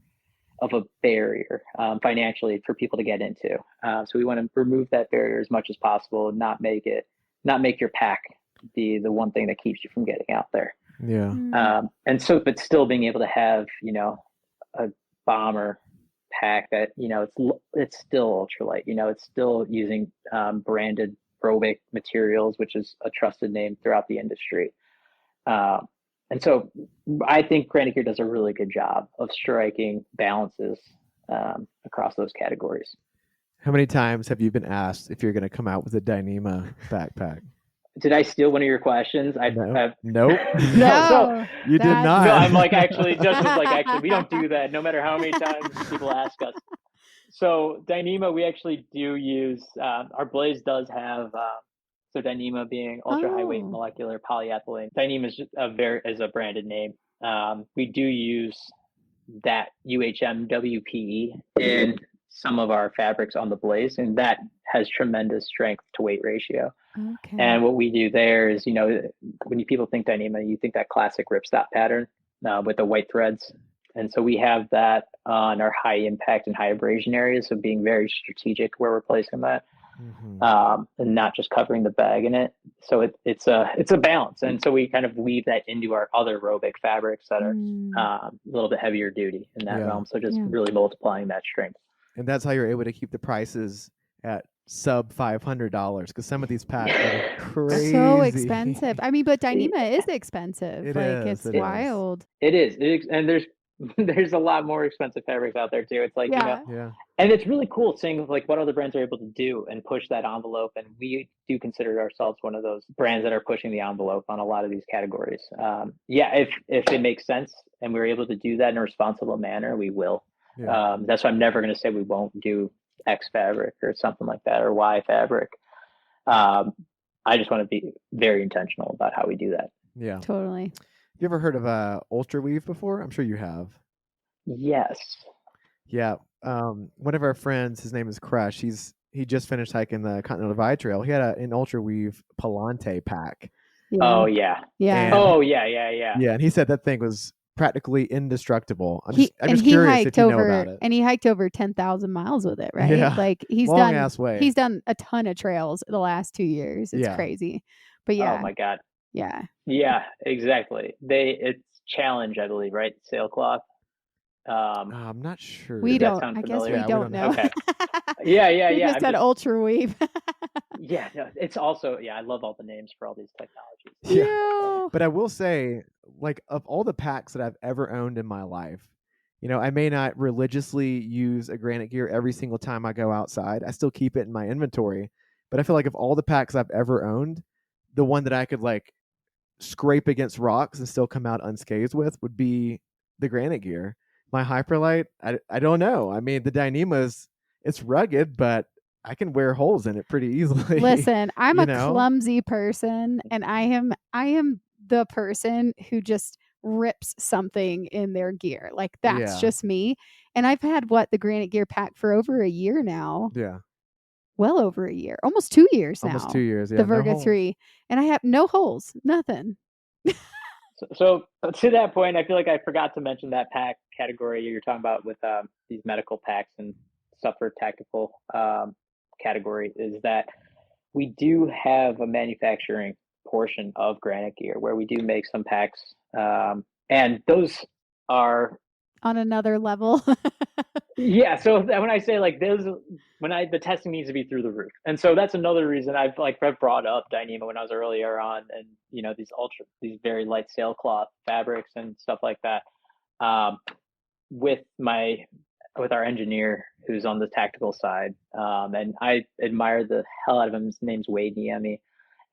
of a barrier financially for people to get into. So we want to remove that barrier as much as possible, and not make your pack be the one thing that keeps you from getting out there. Yeah. But still being able to have, a bomber pack that, it's still ultralight, it's still using branded Robic materials, which is a trusted name throughout the industry. And so I think Granite Gear does a really good job of striking balances across those categories. How many times have you been asked if you're going to come out with a Dyneema backpack? Did I steal one of your questions? Nope. No, So you did not. No, I'm like, actually, Justin was like, actually, we don't do that, no matter how many times people ask us. So Dyneema, we actually do use, our Blaze does have, so Dyneema being ultra high weight molecular polyethylene. Dyneema is a branded name. We do use that UHM WPE in some of our fabrics on the Blaze, and that has tremendous strength to weight ratio. Okay. And what we do there is, when people think Dyneema, you think that classic ripstop pattern with the white threads. And so we have that on our high impact and high abrasion areas. So being very strategic where we're placing that, and not just covering the bag in it. So it's a balance. And so we kind of weave that into our other Robic fabrics that are a little bit heavier duty in that realm. So just really multiplying that strength. And that's how you're able to keep the prices at sub $500, because some of these packs are crazy. So expensive. I mean, but Dyneema is expensive. It's wild. It is. And there's a lot more expensive fabrics out there too. It's like, and it's really cool seeing like what other brands are able to do and push that envelope. And we do consider ourselves one of those brands that are pushing the envelope on a lot of these categories. If it makes sense and we're able to do that in a responsible manner, we will. That's why I'm never going to say we won't do X fabric or something like that, or Y fabric. I just want to be very intentional about how we do that. Yeah, totally. You ever heard of ultra weave before? I'm sure you have. Yes. Yeah. One of our friends, his name is Crush. He just finished hiking the Continental Divide Trail. He had an ultra weave Palante pack. Yeah. Oh yeah. Yeah. Yeah, and he said that thing was practically indestructible. I'm just curious if you know about it. And he hiked over 10,000 miles with it, right? Yeah. Like he's done a ton of trails the last 2 years. It's crazy. But yeah. Oh my God. Yeah. Yeah, exactly. It's Challenge, I believe, right? Sailcloth. I'm not sure. We don't. I guess we don't know. Okay. Yeah. We just said ultra weave. Yeah, no, it's also I love all the names for all these technologies. Yeah. But I will say, like, of all the packs that I've ever owned in my life, I may not religiously use a Granite Gear every single time I go outside. I still keep it in my inventory. But I feel like of all the packs I've ever owned, the one that I could like scrape against rocks and still come out unscathed with would be the Granite Gear. My Hyperlight, I don't know. I mean, the Dyneema's, it's rugged, but I can wear holes in it pretty easily. Listen, I'm a clumsy person, and I am the person who just rips something in their gear. Like that's just me. And I've had the Granite Gear pack for over a year now. Yeah. Well over a year. Almost 2 years now. Almost 2 years, yeah. The Virga 3. And I have no holes. Nothing. So to that point, I feel like I forgot to mention that pack category you're talking about with these medical packs and stuff for tactical category, is that we do have a manufacturing portion of Granite Gear where we do make some packs, and those are on another level. Yeah, so when I say like the testing needs to be through the roof, and so that's another reason I've brought up Dyneema when I was earlier on, and these very light sailcloth fabrics and stuff like that, with our engineer who's on the tactical side, and I admire the hell out of him. His name's Wade Niemi,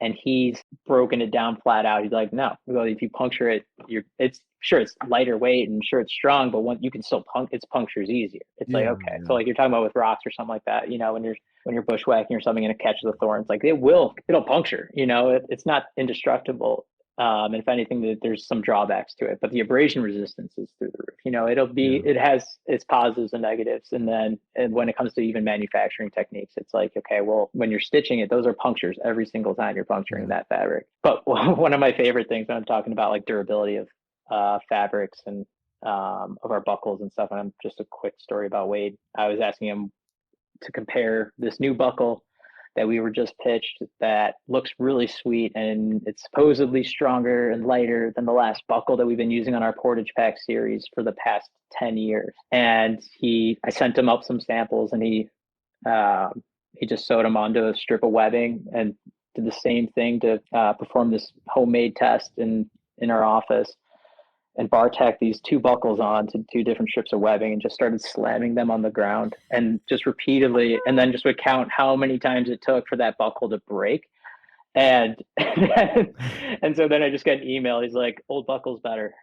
and he's broken it down flat out. He's like, no, well, if you puncture it, it's lighter weight and sure it's strong, but you can still its punctures easier. It's like, okay. So like you're talking about with rocks or something like that, when you're bushwhacking or something and it catches the thorns, like it'll puncture, it's not indestructible. And if anything, there's some drawbacks to it, but the abrasion resistance is through the roof. It has its positives and negatives. And when it comes to even manufacturing techniques, it's like, okay, well, when you're stitching it, those are punctures every single time you're puncturing that fabric. But one of my favorite things when I'm talking about like durability of fabrics and of our buckles and stuff, and I'm just a quick story about Wade. I was asking him to compare this new buckle that we were just pitched that looks really sweet, and it's supposedly stronger and lighter than the last buckle that we've been using on our Portage Pack series for the past 10 years. And I sent him up some samples, and he just sewed them onto a strip of webbing and did the same thing to perform this homemade test in our office, and bar tacked these two buckles on to two different strips of webbing and just started slamming them on the ground and just repeatedly, and then just would count how many times it took for that buckle to break. And and so then I just got an email. He's like, old buckle's better.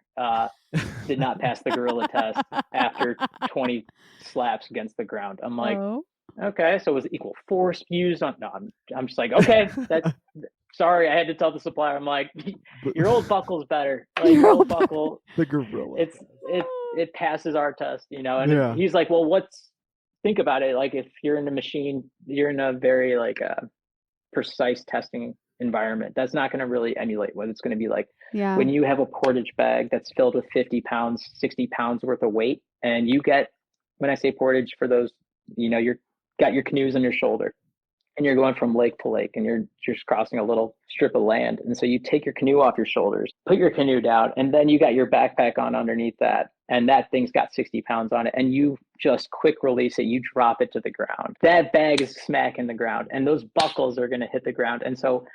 Did not pass the gorilla test after 20 slaps against the ground. I'm like, okay, so was it equal force used on? No, I'm just like, okay, sorry, I had to tell the supplier. I'm like, your old buckle's better. Like your old buckle, the gorilla. It passes our test, And he's like, well, think about it. Like if you're in a machine, you're in a very like precise testing environment. That's not going to really emulate what it's going to be like when you have a portage bag that's filled with 50 pounds, 60 pounds worth of weight, and you get, when I say portage, for those, you're got your canoes on your shoulder. And you're going from lake to lake, and you're just crossing a little strip of land. And so you take your canoe off your shoulders, put your canoe down, and then you got your backpack on underneath that. And that thing's got 60 pounds on it. And you just quick release it. You drop it to the ground. That bag is smacking the ground, and those buckles are going to hit the ground. And so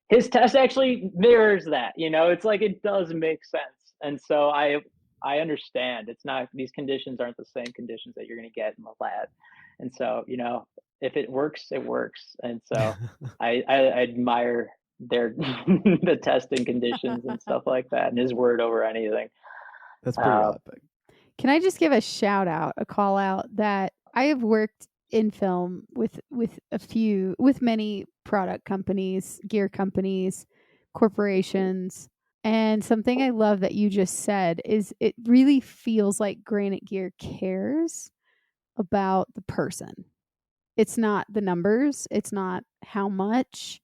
his test actually mirrors that, It's like, it does make sense. And so I understand. It's not, these conditions aren't the same conditions that you're going to get in the lab. And so, if it works, it works. And so I admire the testing conditions and stuff like that, and his word over anything. That's pretty epic. Can I just give a shout out, a call out, that I have worked in film with many product companies, gear companies, corporations. And something I love that you just said is it really feels like Granite Gear cares about the person. It's not the numbers. It's not how much.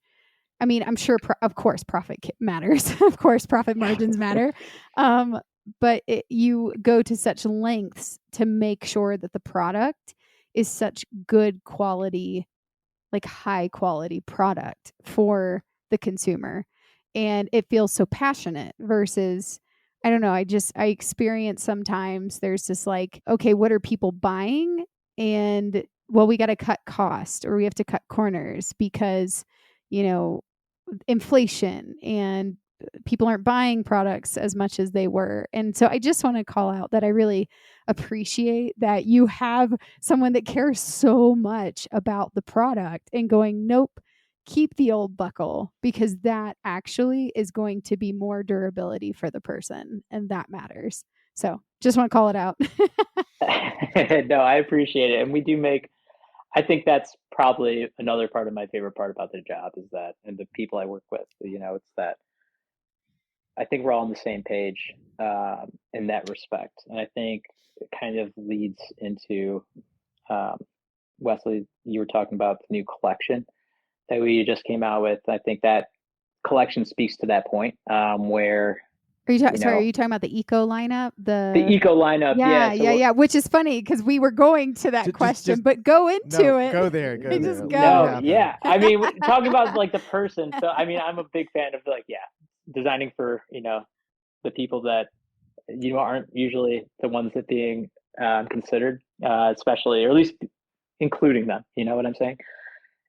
I mean, I'm sure, of course, profit matters. Of course, profit margins matter. But you go to such lengths to make sure that the product is such good quality, like high quality product for the consumer. And it feels so passionate versus, I don't know, I experience sometimes there's this like, okay, what are people buying? And well, we got to cut cost, or we have to cut corners because, inflation, and people aren't buying products as much as they were. And so I just want to call out that I really appreciate that you have someone that cares so much about the product and going, nope, keep the old buckle, because that actually is going to be more durability for the person, and that matters. So just want to call it out. No, I appreciate it. And we do I think that's probably another part of my favorite part about the job is that, and the people I work with, it's that I think we're all on the same page in that respect. And I think it kind of leads into, Wesley, you were talking about the new collection that we just came out with. I think that collection speaks to that point where Are you talking about the eco lineup? The eco lineup, yeah. Which is funny because we were going to that question, but go into it. Go there. Just go. No, yeah. I mean, talking about like the person. So, I mean, I'm a big fan of designing for the people that aren't usually the ones that being considered, especially, or at least including them. You know what I'm saying?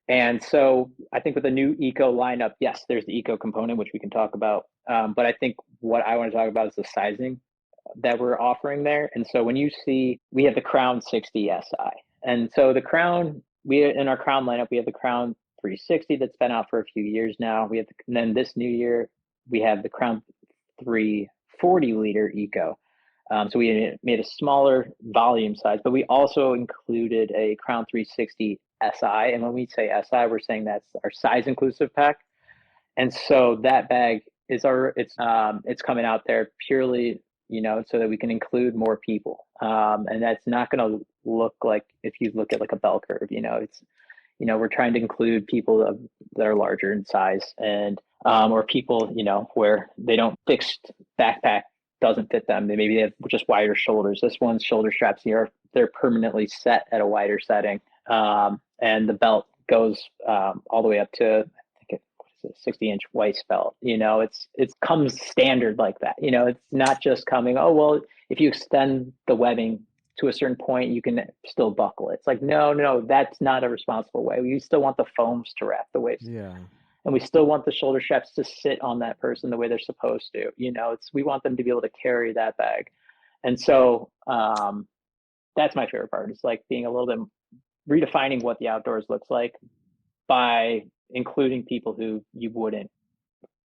And so I think with the new eco lineup, yes, there's the eco component, which we can talk about. But I think what I want to talk about is the sizing that we're offering there. And so when you see, we have the Crown 60 SI. And so the Crown, in our Crown lineup, we have the Crown 360 that's been out for a few years now. And then this new year, we have the Crown 340 liter Eco. So we made a smaller volume size, but we also included a Crown 360 SI. And when we say SI, we're saying that's our size inclusive pack. And so that bag is it's coming out there purely, so that we can include more people. And that's not going to look like, if you look at like a bell curve, we're trying to include people that are larger in size, and or people, where they don't fixed backpack doesn't fit them. Maybe they have just wider shoulders. This one's shoulder straps here, they're permanently set at a wider setting. And the belt goes all the way up to, I think it's a 60-inch Weiss belt. It comes standard like that. It's not just coming, oh, well, if you extend the webbing to a certain point, you can still buckle it. It's like, no, that's not a responsible way. We still want the foams to wrap the waist. Yeah. And we still want the shoulder straps to sit on that person the way they're supposed to. We want them to be able to carry that bag. And so that's my favorite part. It's like being a little bit redefining what the outdoors looks like by including people who you wouldn't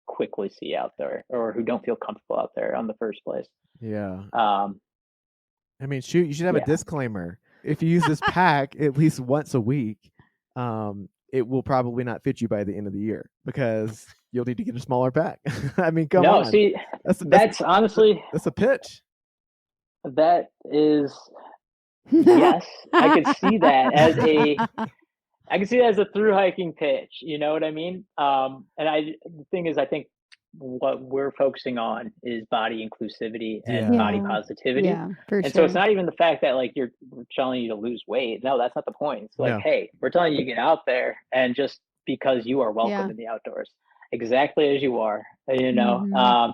quickly see out there, or who don't feel comfortable out there in the first place. Yeah. I mean, shoot, you should have a disclaimer. If you use this pack at least once a week, it will probably not fit you by the end of the year, because you'll need to get a smaller pack. I mean, come on. No, see, that's honestly, that's a pitch. That is, yes, I could see that as a through hiking pitch. You know what I mean? And the thing is, I think what we're focusing on is body inclusivity and body positivity. Yeah, for and sure. So it's not even the fact that like we're telling you to lose weight. No, that's not the point. It's like, hey, we're telling you to get out there, and just because you are welcome in the outdoors, exactly as you are, Mm-hmm.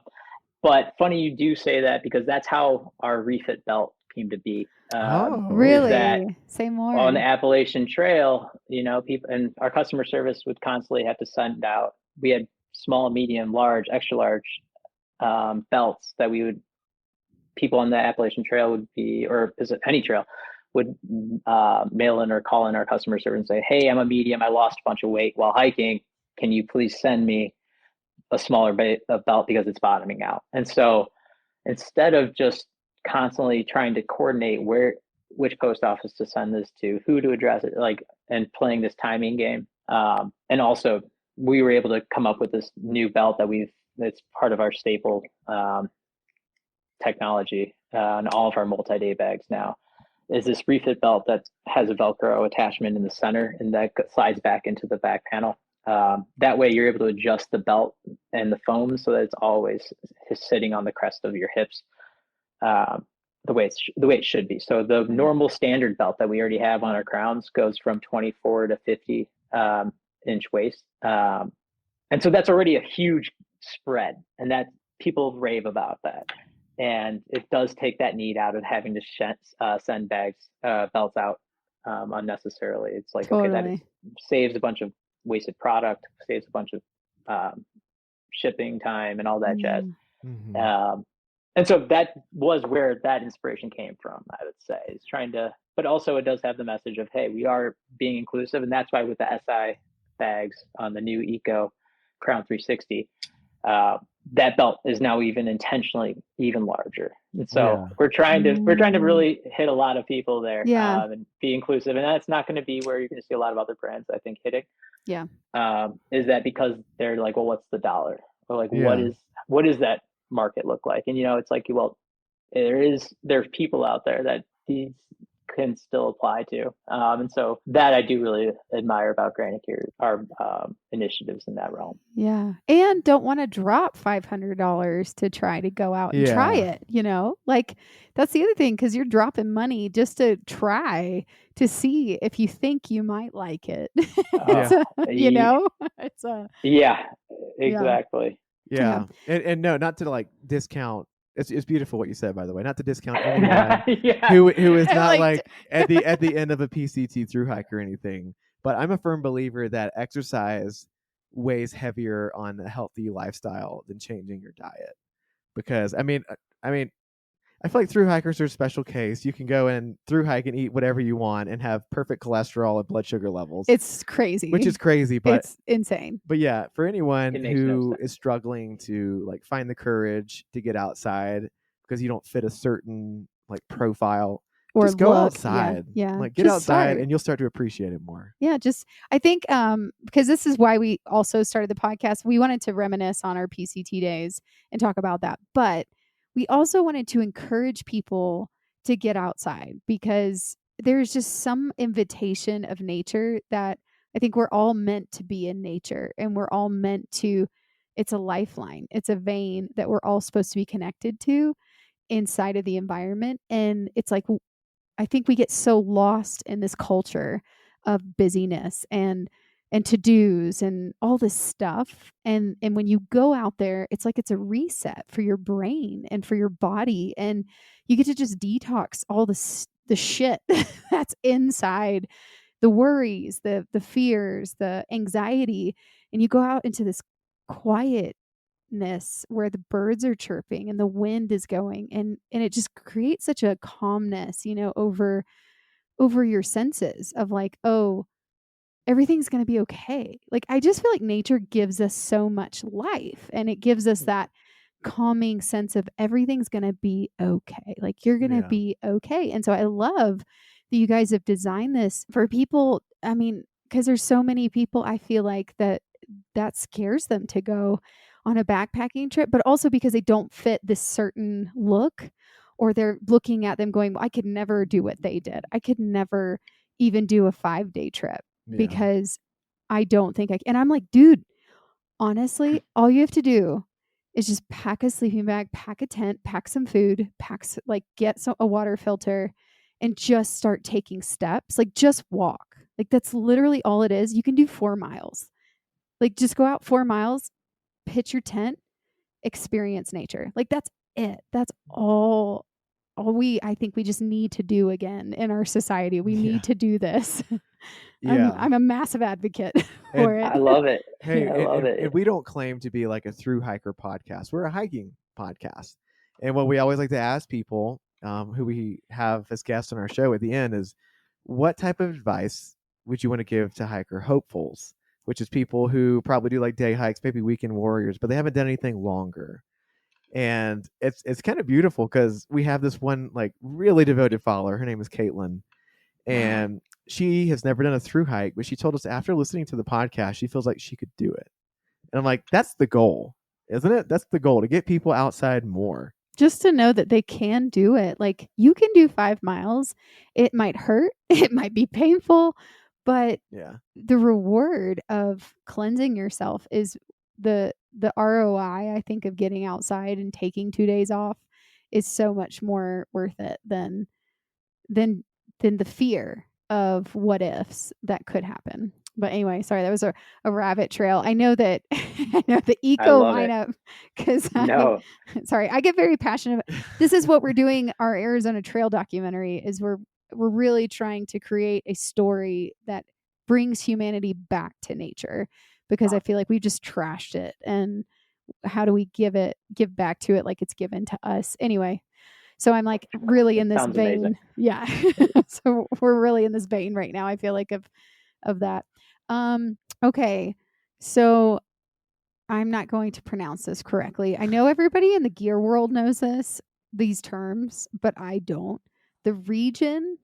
But funny you do say that, because that's how our refit belt came to be. Really? Say more. On the Appalachian Trail, people and our customer service would constantly have to send out. We had small, medium, large, extra large belts that people on the Appalachian Trail would be, or any trail, would mail in or call in our customer service and say, hey, I'm a medium, I lost a bunch of weight while hiking. Can you please send me a smaller belt because it's bottoming out? And so instead of just constantly trying to coordinate which post office to send this to, who to address it, and playing this timing game. And also we were able to come up with this new belt that's part of our staple technology on all of our multi-day bags now, is this refit belt that has a Velcro attachment in the center, and that slides back into the back panel. That way you're able to adjust the belt and the foam so that it's always sitting on the crest of your hips, the way it should be. So the normal standard belt that we already have on our crowns goes from 24 to 50 inch waist. And so that's already a huge spread, and that people rave about that. And it does take that need out of having to send belts out unnecessarily. It's like, okay, that saves a bunch of wasted product, saves a bunch of shipping time and all that jazz. Mm-hmm. And so that was where that inspiration came from, I would say. It's trying to, but also it does have the message of, hey, we are being inclusive. And that's why with the SI bags on the new Eco Crown 360, that belt is now even intentionally even larger. And so we're trying to really hit a lot of people there, and be inclusive. And that's not going to be where you're going to see a lot of other brands, I think, hitting. Yeah. Is that because they're like, well, what's the dollar? Or like, what does that market look like? And it's like, well, there's people out there that these can still apply to. And so that I do really admire about Granite Gear, our initiatives in that realm. Yeah. And don't want to drop $500 to try to go out and try it, like that's the other thing, because you're dropping money just to try to see if you think you might like it. It's exactly. Yeah. And no, not to like discount. It's beautiful what you said, by the way. Not to discount anyone who is not like at the end of a PCT through hike or anything. But I'm a firm believer that exercise weighs heavier on a healthy lifestyle than changing your diet. Because I mean, I feel like thru hikers are a special case. You can go and thru hike and eat whatever you want and have perfect cholesterol and blood sugar levels. It's crazy. Which is crazy, but it's insane. But yeah, for anyone who no is struggling to like find the courage to get outside because you don't fit a certain like profile, or just go outside. Yeah. Like get just outside start. and you'll start to appreciate it more. Yeah, I think because this is why we also started the podcast. We wanted to reminisce on our PCT days and talk about that. But we also wanted to encourage people to get outside because there's just some invitation of nature that I think we're all meant to be in nature, and we're all meant to, it's a lifeline. It's a vein that we're all supposed to be connected to inside of the environment. And it's like, I think we get so lost in this culture of busyness and to-dos and all this stuff. And when you go out there, it's like it's a reset for your brain and for your body. And you get to just detox all the shit that's inside, the worries, the fears, the anxiety. And you go out into this quietness where the birds are chirping and the wind is going, and it just creates such a calmness, over your senses of like, oh, everything's going to be okay. Like, I just feel like nature gives us so much life, and it gives us that calming sense of everything's going to be okay. Like, you're going to be okay. And so I love that you guys have designed this for people. I mean, because there's so many people, I feel like that scares them to go on a backpacking trip, but also because they don't fit this certain look, or they're looking at them going, well, I could never do what they did. I could never even do a 5-day trip because I don't think and I'm like, dude, honestly, all you have to do is just pack a sleeping bag, pack a tent, pack some food, get a water filter, and just start taking steps. Like, just walk. Like, that's literally all it is. You can do 4 miles. Like, just go out 4 miles, pitch your tent, experience nature. Like, that's it. That's all I think we just need to do again in our society. We need to do this. I'm a massive advocate for it. I love it. Hey, I love it. And we don't claim to be like a thru hiker podcast. We're a hiking podcast. And what we always like to ask people who we have as guests on our show at the end is, what type of advice would you want to give to hiker hopefuls, which is people who probably do like day hikes, maybe weekend warriors, but they haven't done anything longer. And it's kind of beautiful because we have this one like really devoted follower. Her name is Caitlin, and she has never done a thru hike, but she told us after listening to the podcast, she feels like she could do it. And I'm like, that's the goal, isn't it? That's the goal, to get people outside more. Just to know that they can do it. Like, you can do 5 miles. It might hurt. It might be painful, but the reward of cleansing yourself is the ROI, I think, of getting outside and taking 2 days off is so much more worth it than the fear of what ifs that could happen. But anyway, sorry, that was a rabbit trail. I know that the eco lineup, because sorry, I get very passionate. This is what we're doing. Our Arizona Trail documentary is we're really trying to create a story that brings humanity back to nature, because I feel like we just trashed it, and how do we give back to it like it's given to us? Anyway, so I'm like really in this vein. Amazing. Yeah. So we're really in this vein right now, I feel like, of that. Okay. So I'm not going to pronounce this correctly. I know everybody in the gear world knows these terms, but I don't. The region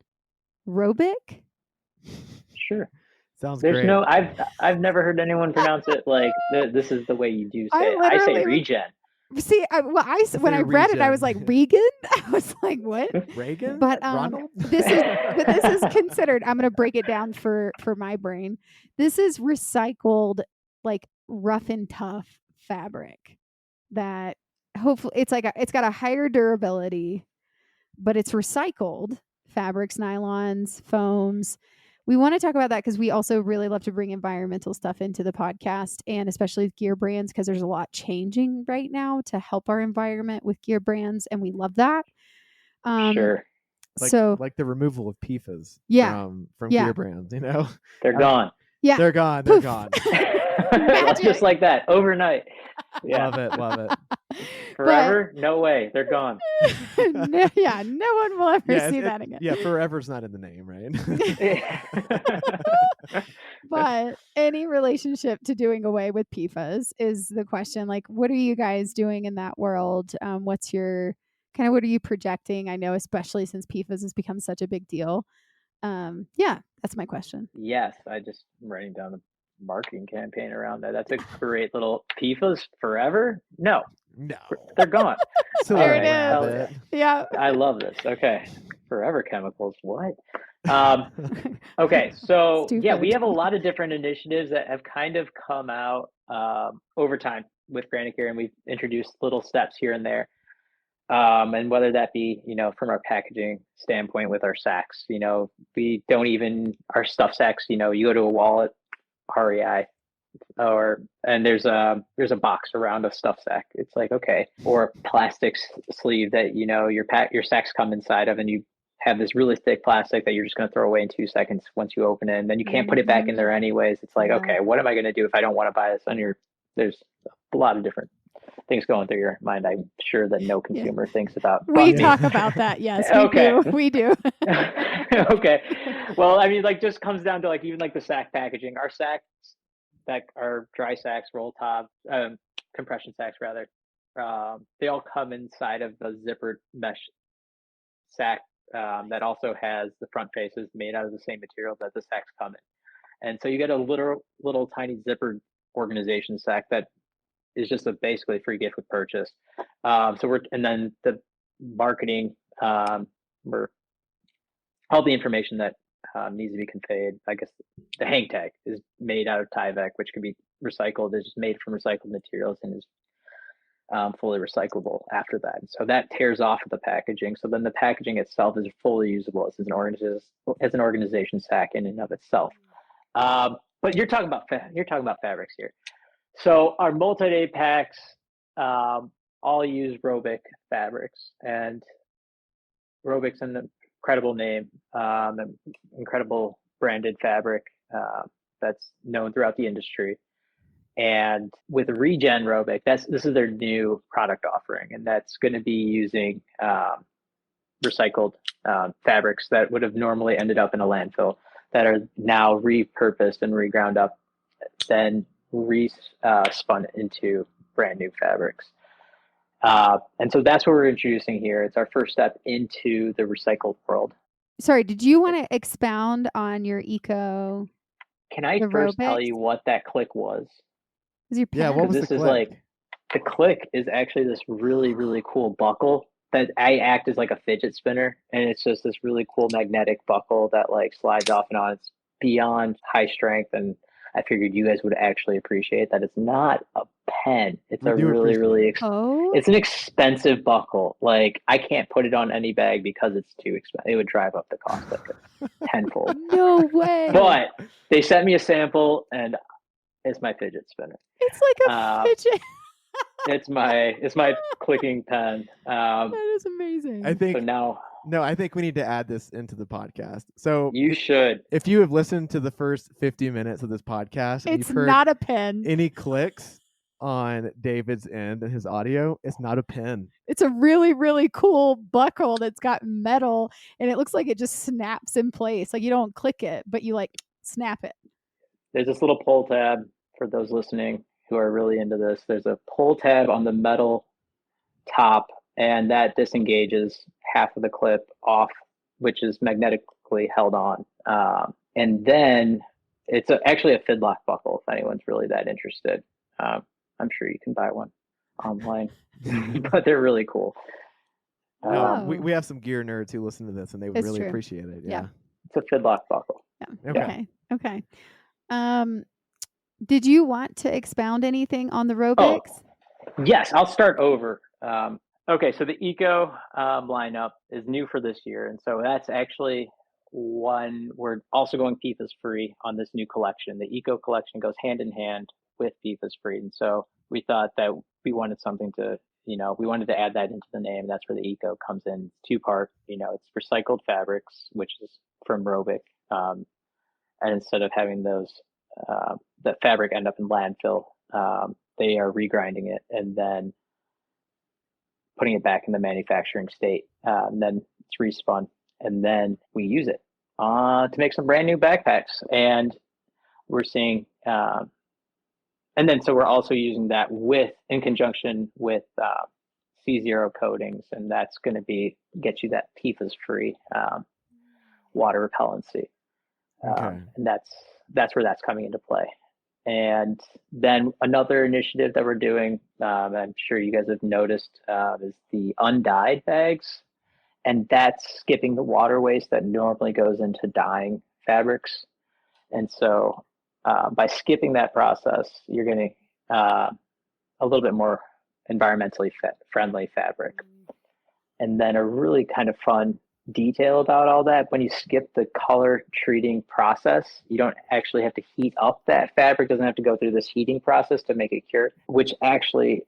Robic? Sure. Sounds There's great. no, I've never heard anyone pronounce it like this is the way you do say it. I say regen. See, when I read it, I was like, Regan? I was like, what? Reagan? But Ronald? this is considered, I'm going to break it down for my brain. This is recycled, like, rough and tough fabric that hopefully it's got a higher durability, but it's recycled fabrics, nylons, foams. We want to talk about that because we also really love to bring environmental stuff into the podcast, and especially gear brands, because there's a lot changing right now to help our environment with gear brands, and we love that. Sure. Like the removal of PFAS from gear brands, They're gone. Yeah. They're gone. Poof. They're gone. Just like that, overnight. Yeah. Love it. Forever? No way. They're gone. No one will ever see that again. Yeah, forever's not in the name, right? But any relationship to doing away with PFAS is the question. Like, what are you guys doing in that world? What's your what are you projecting? I know, especially since PFAS has become such a big deal. That's my question. Yes, I just writing down a marketing campaign around that. That's a great little PFAS forever. No, they're gone. There it is. Yeah, I love this. Okay, forever chemicals. What? Okay, so we have a lot of different initiatives that have kind of come out over time with Granite Gear, and we've introduced little steps here and there. And whether that be, from our packaging standpoint with our sacks, we don't even, our stuff sacks, you go to a wallet, REI, and there's a box around a stuff sack. It's like, okay, or a plastic sleeve that, your sacks come inside of, and you have this really thick plastic that you're just going to throw away in 2 seconds once you open it, and then you can't put it back in there anyways. It's like, okay, what am I going to do if I don't want to buy this? There's a lot of different things going through your mind. I'm sure that no consumer thinks about. We talk about that. Yes. We do. Okay. Well, I mean, just comes down to even the sack packaging. Our sacks, our dry sacks, roll top, compression sacks rather, they all come inside of the zippered mesh sack that also has the front faces made out of the same material that the sacks come in. And so you get a little tiny zippered organization sack that is just basically free gift with purchase. And then the marketing, all the information that needs to be conveyed. I guess the hang tag is made out of Tyvek, which can be recycled. It's just made from recycled materials and is fully recyclable after that. So that tears off of the packaging. So then the packaging itself is fully usable as an organization sack in and of itself. But you're talking about fabrics here. So our multi-day packs all use Robic fabrics, and Robic's an incredible name, an incredible branded fabric that's known throughout the industry. And with Regen Robic, this is their new product offering, and that's going to be using recycled fabrics that would have normally ended up in a landfill that are now repurposed and reground up, then spun into brand new fabrics. And so that's what we're introducing here. It's our first step into the recycled world. Sorry, did you want to expound on your eco? Can I first tell you what that click was? What was the click? The click is actually this really, really cool buckle that I act as like a fidget spinner. And it's just this really cool magnetic buckle that slides off and on. It's beyond high strength, and I figured you guys would actually appreciate that. It's not a pen. It's it's an expensive buckle. I can't put it on any bag because it's too expensive. It would drive up the cost tenfold. No way. But they sent me a sample, and it's my fidget spinner. It's like a fidget. It's my clicking pen. That is amazing. I think so now. No, I think we need to add this into the podcast. So you should. If you have listened to the first 50 minutes of this podcast, and it's you've heard not a pen. Any clicks on David's end and his audio, it's not a pen. It's a really, really cool buckle that's got metal, and it looks like it just snaps in place. You don't click it, but you snap it. There's this little pull tab for those listening who are really into this. There's a pull tab on the metal top, and that disengages half of the clip off, which is magnetically held on. And then it's actually a fidlock buckle if anyone's really that interested. I'm sure you can buy one online, but they're really cool. We have some gear nerds who listen to this, and they would really appreciate it. Yeah. It's a fidlock buckle. Yeah. Okay. Did you want to expound anything on the Robics? Oh, yes, I'll start over. Okay, so the Eco lineup is new for this year, and so that's actually one we're also going PFAS free on this new collection. The Eco collection goes hand in hand with PFAS free, and so we thought that we wanted something to, we wanted to add that into the name. That's where the Eco comes in. 2-part. It's recycled fabrics, which is from Robic, and instead of having those that fabric end up in landfill. They are regrinding it and then putting it back in the manufacturing state. And then it's respun, and then we use it to make some brand new backpacks. And we're seeing, and then so we're also using that in conjunction with C0 coatings, and that's going to get you that PFAS-free water repellency. And that's where that's coming into play. And then another initiative that we're doing, I'm sure you guys have noticed, is the undyed bags. And that's skipping the water waste that normally goes into dyeing fabrics. And so by skipping that process, you're getting a little bit more environmentally friendly fabric. And then a really kind of fun detail about all that, when you skip the color treating process, you don't actually have to heat up that fabric. Doesn't have to go through this heating process to make it cure, which actually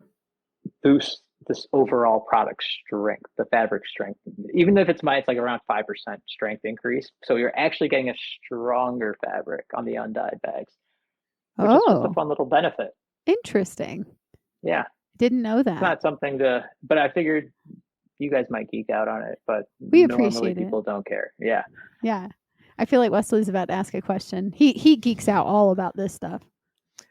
boosts this overall product strength, the fabric strength. Even if it's like around 5% strength increase. So you're actually getting a stronger fabric on the undyed bags, which is just a fun little benefit. Interesting. Yeah. Didn't know that. It's not something but I figured you guys might geek out on it, but we normally appreciate people don't care. Yeah. Yeah. I feel like Wesley's about to ask a question. He geeks out all about this stuff.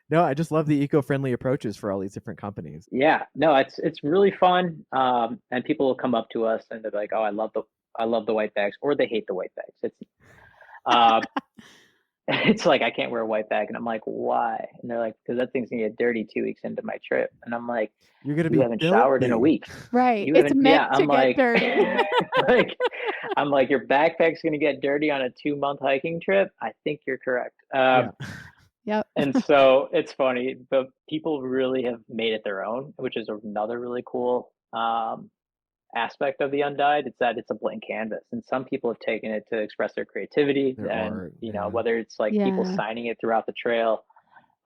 No, I just love the eco-friendly approaches for all these different companies. Yeah. No, it's really fun. And people will come up to us and they're like, "Oh, I love the white bags," or they hate the white bags. It's it's like, I can't wear a white bag, and I'm like, why? And they're like, because that thing's gonna get dirty 2 weeks into my trip. And I'm like, you haven't showered in a week, right? It's meant to get dirty. I'm like, your backpack's gonna get dirty on a 2-month hiking trip? I think you're correct. Yep. And so it's funny, but people really have made it their own, which is another really cool aspect of the undyed. It's that it's a blank canvas, and some people have taken it to express their creativity, whether it's like people signing it throughout the trail,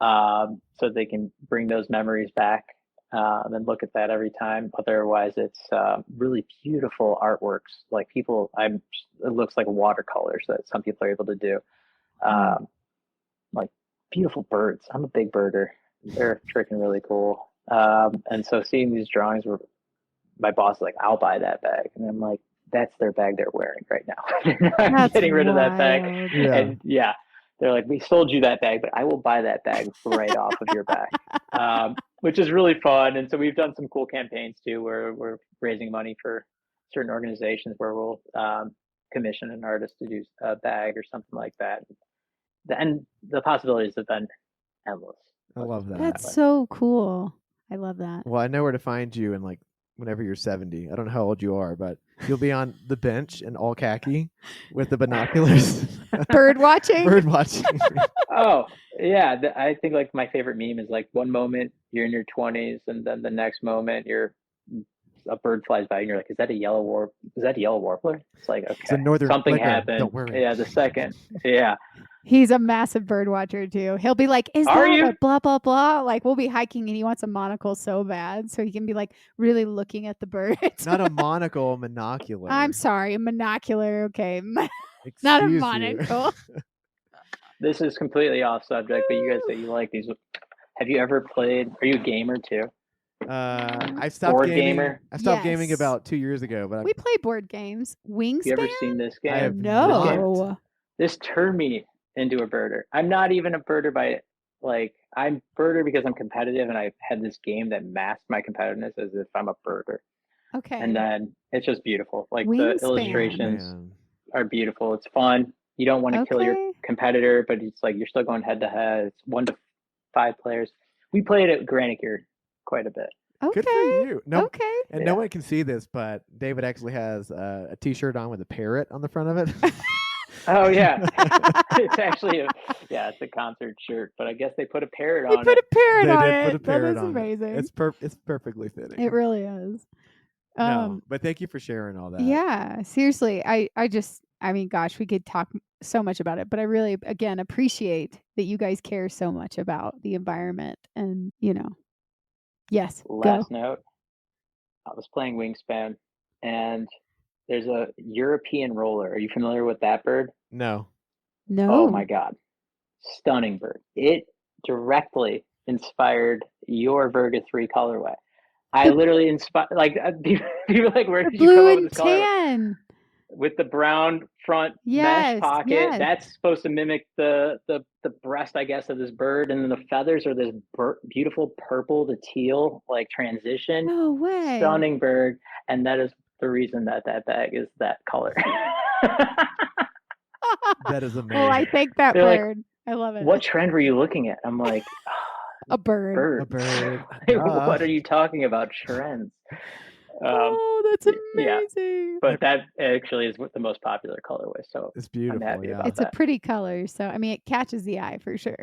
so they can bring those memories back and look at that every time. Otherwise, it's really beautiful artworks. Like it looks like watercolors that some people are able to do. Like beautiful birds. I'm a big birder. They're freaking really cool. And so seeing these drawings were, my boss is like, "I'll buy that bag," and I'm like, "That's their bag they're wearing right now. They're not getting rid of that bag." Yeah. And they're like, "We sold you that bag, but I will buy that bag right off of your back," which is really fun. And so we've done some cool campaigns too, where we're raising money for certain organizations where we'll commission an artist to do a bag or something like that. And the possibilities have been endless. I love that. That's so cool. I love that. Well, I know where to find you in like whenever you're 70. I don't know how old you are, but you'll be on the bench in all khaki with the binoculars. Bird watching. Bird watching. Oh, yeah. I think like my favorite meme is like, one moment you're in your 20s, and then the next moment a bird flies by and you're like, is that a yellow warbler? It's like, okay, it's something happened. Don't worry. Yeah, the second. Yeah. He's a massive bird watcher too. He'll be like, "Is that a blah blah blah?" Like we'll be hiking and he wants a monocle so bad, so he can be like really looking at the birds. Not a monocle, a monocular. I'm sorry, a monocular. Okay, not a monocle. This is completely off subject, but you guys say you like these. Have you ever played? Are you a gamer too? I stopped board gaming. gamer. I stopped gaming about 2 years ago, but we play board games. Wingspan. You ever seen this game? I have no. This turned me into a birder. I'm not even a birder I'm birder because I'm competitive, and I've had this game that masked my competitiveness as if I'm a birder. Okay. And then it's just beautiful. Like Wingspan. the illustrations are beautiful. It's fun. You don't want to kill your competitor, but it's like you're still going head to head. It's 1 to 5 players. We played at Granite Gear quite a bit. Okay. Good for you. No, okay. And no one can see this, but David actually has a T-shirt on with a parrot on the front of it. Oh yeah, it's actually it's a concert shirt, but I guess they put a parrot on it. They put a parrot on it. They did put a parrot that is on amazing. It. It's perfectly fitting. It really is. No, but thank you for sharing all that. Yeah, seriously. I mean, gosh, we could talk so much about it, but I really, again, appreciate that you guys care so much about the environment and, yes. Last note, I was playing Wingspan, and there's a European roller. Are you familiar with that bird? No. Oh my God. stunning bird. It directly inspired your Virga 3 colorway. I literally inspired, like, people like, where did you come up with this colorway? Tan. With the brown front Yes, mesh pocket, yes. that's supposed to mimic the breast, I guess, of this bird, and then the feathers are this beautiful purple to teal like transition. No way. Stunning bird, and that is the reason that bag is that color. That is amazing. Well, I thank that They're like, bird. I love it. What trend were you looking at? I'm like, a bird. A bird. What are you talking about? Trends. Oh, that's amazing. Yeah. But that actually is the most popular colorway. So it's beautiful. I'm happy about it's that. a pretty color. So, I mean, it catches the eye for sure.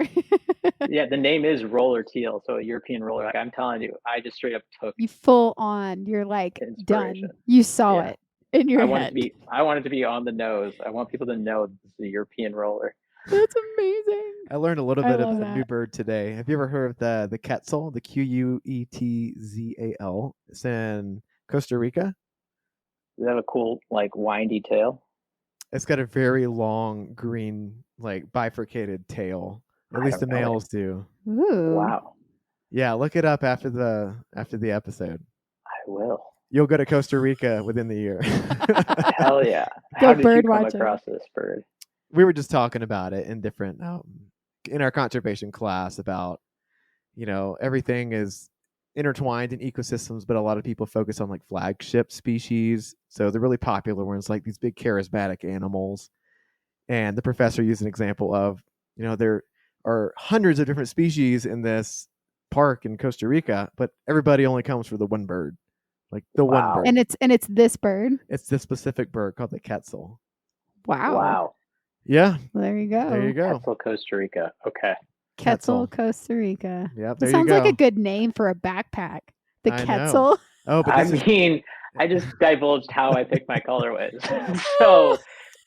Yeah, the name is roller teal. So a European roller. Like, I'm telling you, I just straight up took you full on. You're like done. inspiration. You saw it in your head. I want it to be on the nose. I want people to know this is a European roller. That's amazing. I learned a little bit of a new bird today. Have you ever heard of the quetzal, the Quetzal? It's in Costa Rica. Does it have a cool, like, windy tail? It's got a very long green, like, bifurcated tail. At least the males do. Ooh. Wow. Yeah, look it up after the episode. I will. You'll go to Costa Rica within the year. Hell yeah. Go How did bird you come watching. across this bird? We were just talking about it in different in our conservation class about, everything is intertwined in ecosystems, but a lot of people focus on like flagship species. So the really popular ones, like these big charismatic animals. And the professor used an example of, there are hundreds of different species in this park in Costa Rica, but everybody only comes for the one bird, like the one bird. And it's this bird. It's this specific bird called the quetzal. Wow. Yeah. Well, there you go. There you go. Quetzal, Costa Rica. Okay. Quetzal, Costa Rica. Yep. That sounds like a good name for a backpack. The Quetzal. Oh, but I just divulged how I picked my colorways. So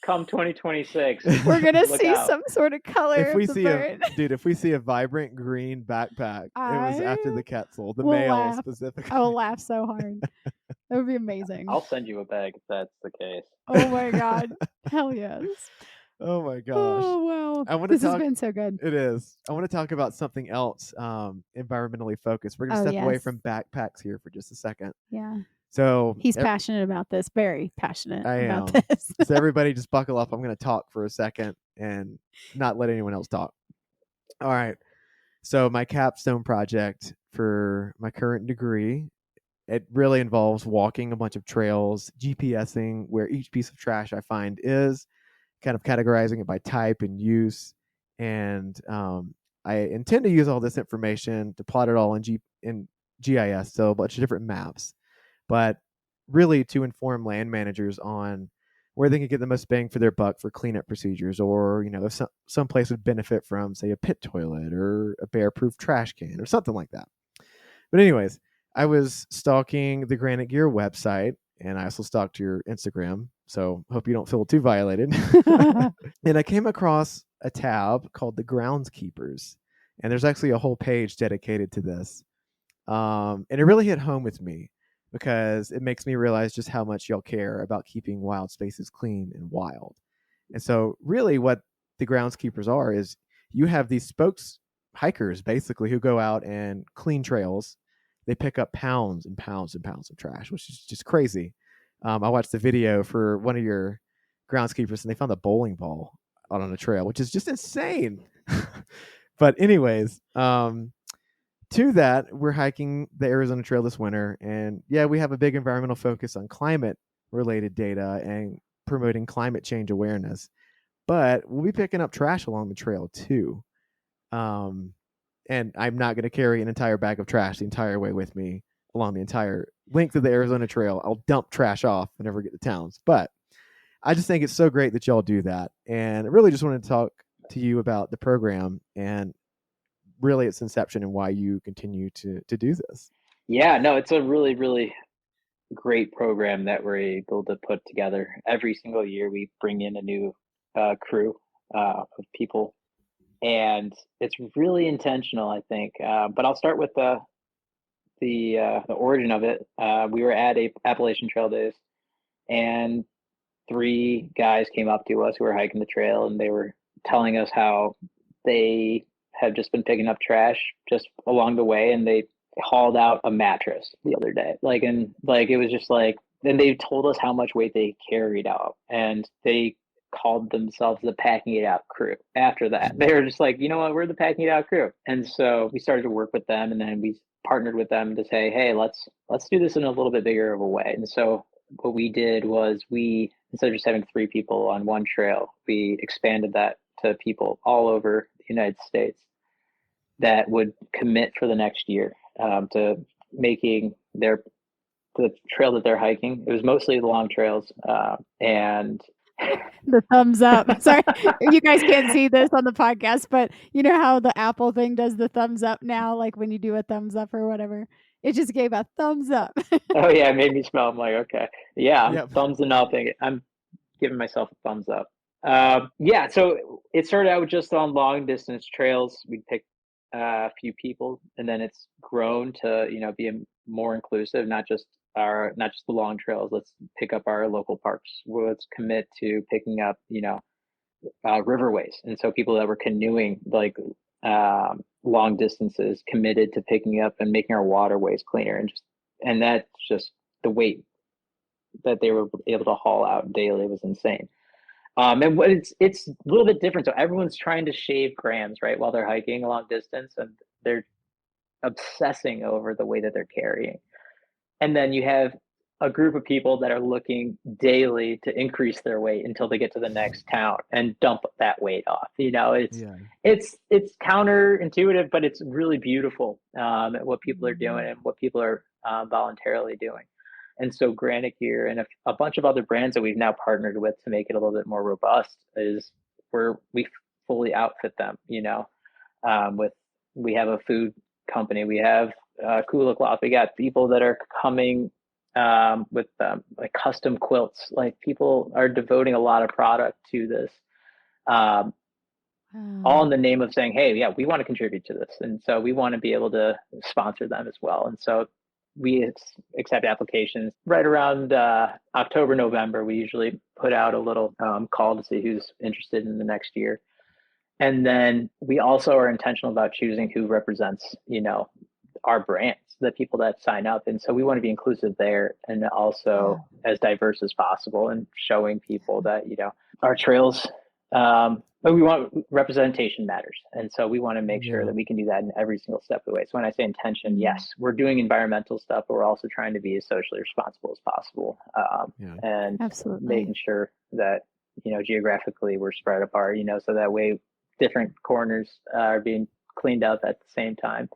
come 2026, we're gonna see some sort of color. If we of the see bird. if we see a vibrant green backpack, it was after the quetzal, the male specifically. I will laugh so hard. That would be amazing. I'll send you a bag if that's the case. Oh my god! Hell yes! Oh my gosh! Oh wow! This has been so good. It is. I want to talk about something else, environmentally focused. We're gonna step away from backpacks here for just a second. Yeah. So he's passionate about this. Very passionate about this. So everybody, just buckle up. I'm going to talk for a second and not let anyone else talk. All right. So my capstone project for my current degree, it really involves walking a bunch of trails, GPSing where each piece of trash I find is, kind of categorizing it by type and use. And I intend to use all this information to plot it all in GIS, so a bunch of different maps, but really to inform land managers on where they can get the most bang for their buck for cleanup procedures, or if some place would benefit from, say, a pit toilet or a bear-proof trash can or something like that. But anyways, I was stalking the Granite Gear website, and I also stalked your Instagram, so hope you don't feel too violated. And I came across a tab called the Groundskeepers, and there's actually a whole page dedicated to this. And it really hit home with me because it makes me realize just how much y'all care about keeping wild spaces clean and wild. And so really what the groundskeepers are is you have these spokes hikers basically who go out and clean trails. They pick up pounds and pounds and pounds of trash, which is just crazy. I watched the video for one of your groundskeepers and they found a bowling ball out on a trail, which is just insane. But anyways, to that, we're hiking the Arizona Trail this winter, and we have a big environmental focus on climate-related data and promoting climate change awareness. But we'll be picking up trash along the trail too. And I'm not going to carry an entire bag of trash the entire way with me along the entire length of the Arizona Trail. I'll dump trash off whenever I get to towns. But I just think it's so great that y'all do that. And I really just wanted to talk to you about the program and really its inception and why you continue to do this. Yeah, no, it's a really, really great program that we're able to put together. Every single year we bring in a new crew of people, and it's really intentional, I think. But I'll start with the origin of it. We were at Appalachian Trail Days, and 3 guys came up to us who were hiking the trail, and they were telling us how they have just been picking up trash just along the way, and they hauled out a mattress the other day. It was just like, then they told us how much weight they carried out, and they called themselves the Packing It Out crew. After that, they were just like, you know what, we're the Packing It Out crew. And so we started to work with them, and then we partnered with them to say, hey, let's do this in a little bit bigger of a way. And so what we did was, we, instead of just having 3 people on one trail, we expanded that to people all over the United States that would commit for the next year to making the trail that they're hiking. It was mostly the long trails, and the thumbs up. Sorry, you guys can't see this on the podcast, but you know how the Apple thing does the thumbs up now, like when you do a thumbs up or whatever. It just gave a thumbs up. Oh yeah, it made me smile. I'm like, okay, yeah, I'm Yep. thumbsing up. I'm giving myself a thumbs up. Yeah, so it started out just on long distance trails. We'd pick a few people, and then it's grown to, you know, be more inclusive, not just the long trails. Let's pick up our local parks. Let's commit to picking up, you know, riverways. And so people that were canoeing like long distances committed to picking up and making our waterways cleaner, and that's just the weight that they were able to haul out daily was insane. And what it's a little bit different. So everyone's trying to shave grams, right, while they're hiking a long distance, and they're obsessing over the way that they're carrying. And then you have a group of people that are looking daily to increase their weight until they get to the next town and dump that weight off. You know, it's counterintuitive, but it's really beautiful what people are doing and what people are voluntarily doing. And so Granite Gear and a bunch of other brands that we've now partnered with to make it a little bit more robust is where we fully outfit them, you know, we have a food company, we have Kula Cloth, we got people that are coming with like custom quilts. Like, people are devoting a lot of product to this, all in the name of saying, hey, yeah, we want to contribute to this. And so we want to be able to sponsor them as well. And so we accept applications right around October, November. We usually put out a little call to see who's interested in the next year. And then we also are intentional about choosing who represents, you know, our brands, the people that sign up. And so we want to be inclusive there, and also as diverse as possible, and showing people that, you know, our trails, but we want representation matters. And so we want to make sure that we can do that in every single step of the way. So when I say intention, yes, we're doing environmental stuff, but we're also trying to be as socially responsible as possible. And absolutely making sure that, you know, geographically we're spread apart, you know, so that way different corners are being cleaned up at the same time.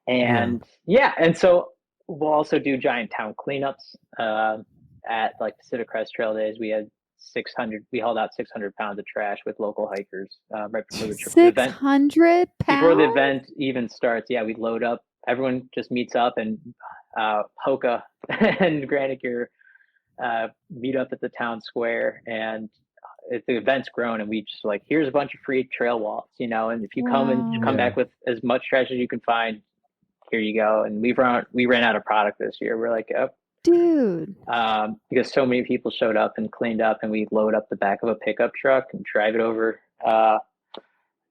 And and so we'll also do giant town cleanups at like Pacific Crest Trail Days. We had 600. We hauled out 600 pounds of trash with local hikers right before the event. 600 pounds before the event even starts. Yeah, we load up. Everyone just meets up, and Hoka and Granite Gear meet up at the town square, and the event's grown, and we just like, here's a bunch of free trail walks, you know, and if you come back with as much trash as you can find, here you go. And we ran out of product this year. We're like, oh, dude, because so many people showed up and cleaned up, and we load up the back of a pickup truck and drive it over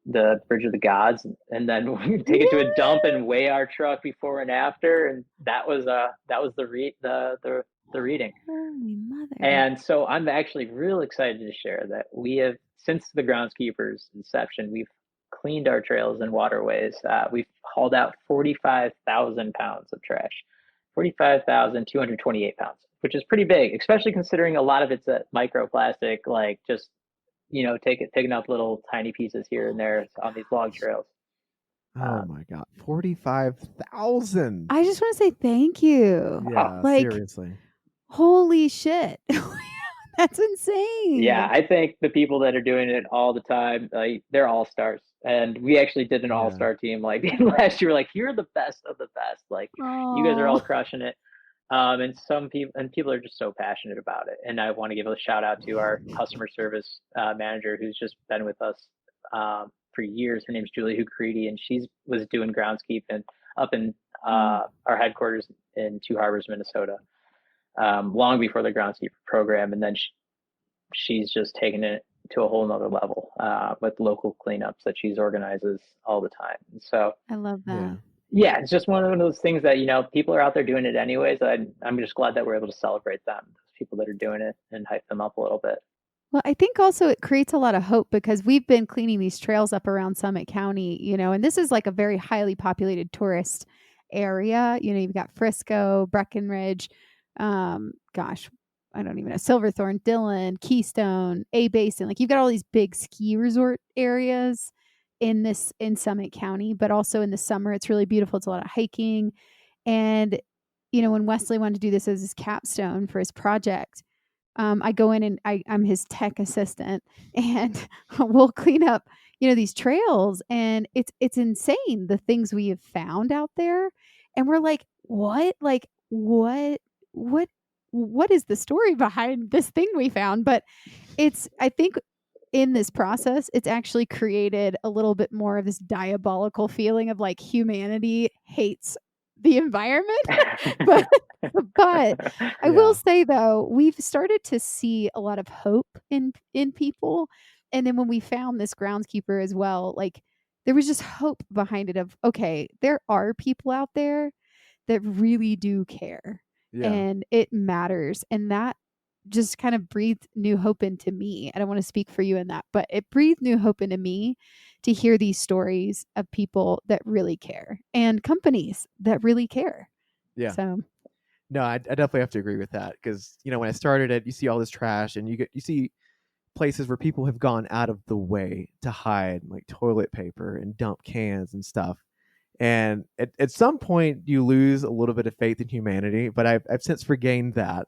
the Bridge of the Gods, and then we take it to a dump and weigh our truck before and after. And that was the reading. Holy mother. And so I'm actually real excited to share that we have, since the Groundskeepers inception, we've cleaned our trails and waterways. We've hauled out 45,000 pounds of trash, 45,228 pounds, which is pretty big, especially considering a lot of it's microplastic, like just, you know, taking up little tiny pieces here and there on these log trails. Oh my God, 45,000! I just want to say thank you. Yeah, like, seriously. Holy shit. That's insane. Yeah, I think the people that are doing it all the time, they're all-stars. And we actually did an all-star team like last year. Like, you're the best of the best. Like, you guys are all crushing it. And people are just so passionate about it. And I want to give a shout out to our customer service manager, who's just been with us for years. Her name's Julie Hucridi, and she was doing groundskeep and up in our headquarters in Two Harbors, Minnesota, long before the groundskeeper program. And then she's just taken it to a whole nother level with local cleanups that she organizes all the time. And so I love that. Yeah, it's just one of those things that, people are out there doing it anyways. I'm just glad that we're able to celebrate them, those people that are doing it, and hype them up a little bit. Well, I think also it creates a lot of hope because we've been cleaning these trails up around Summit County, and this is like a very highly populated tourist area. You've got Frisco, Breckenridge, I don't even know, Silverthorne, Dillon, Keystone, A Basin. Like you've got all these big ski resort areas in Summit County, but also in the summer, it's really beautiful. It's a lot of hiking. And, when Wesley wanted to do this as his capstone for his project, I go in and I'm his tech assistant, and we'll clean up, these trails, and it's insane the things we have found out there. And we're like, what? Like, what is the story behind this thing we found? But I think in this process, it's actually created a little bit more of this diabolical feeling of like humanity hates the environment. but I will say though, we've started to see a lot of hope in people. And then when we found this groundskeeper as well, like there was just hope behind it of, okay, there are people out there that really do care and it matters. And that just kind of breathed new hope into me. I don't want to speak for you in that, but it breathed new hope into me to hear these stories of people that really care and companies that really care. Yeah. So no, I definitely have to agree with that because, when I started it, you see all this trash and you see places where people have gone out of the way to hide like toilet paper and dump cans and stuff. And at some point you lose a little bit of faith in humanity, but I've since regained that.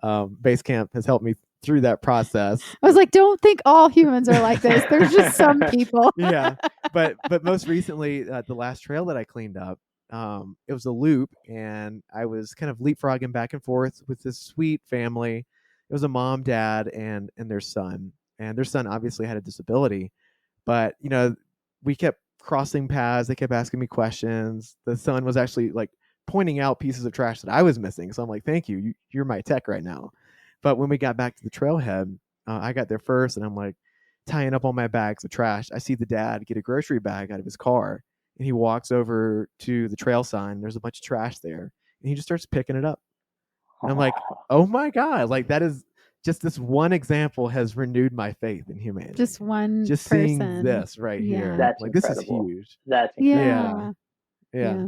Basecamp has helped me through that process. I was like, don't think all humans are like this. There's just some people. Yeah. But most recently, the last trail that I cleaned up, it was a loop, and I was kind of leapfrogging back and forth with this sweet family. It was a mom, dad, and their son. And their son obviously had a disability, but we kept crossing paths. They kept asking me questions. The son was actually like pointing out pieces of trash that I was missing. So I'm like, thank you. You're my tech right now. But when we got back to the trailhead, I got there first, and I'm like tying up all my bags of trash. I see the dad get a grocery bag out of his car, and he walks over to the trail sign. There's a bunch of trash there, and he just starts picking it up. And I'm like, oh my God, like that is just this one example has renewed my faith in humanity. Just one just person. Seeing this right here. That's like incredible. This is huge. That's incredible. Yeah.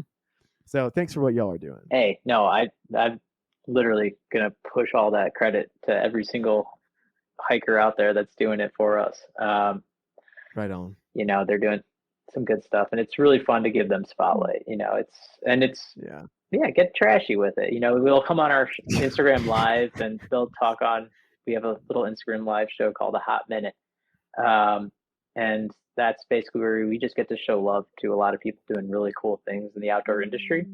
So thanks for what y'all are doing. Hey, no, I'm literally gonna push all that credit to every single hiker out there that's doing it for us. Right on. They're doing some good stuff, and it's really fun to give them spotlight. Get trashy with it. We'll come on our Instagram live, and they'll talk on. We have a little Instagram live show called A Hot Minute, and that's basically where we just get to show love to a lot of people doing really cool things in the outdoor industry.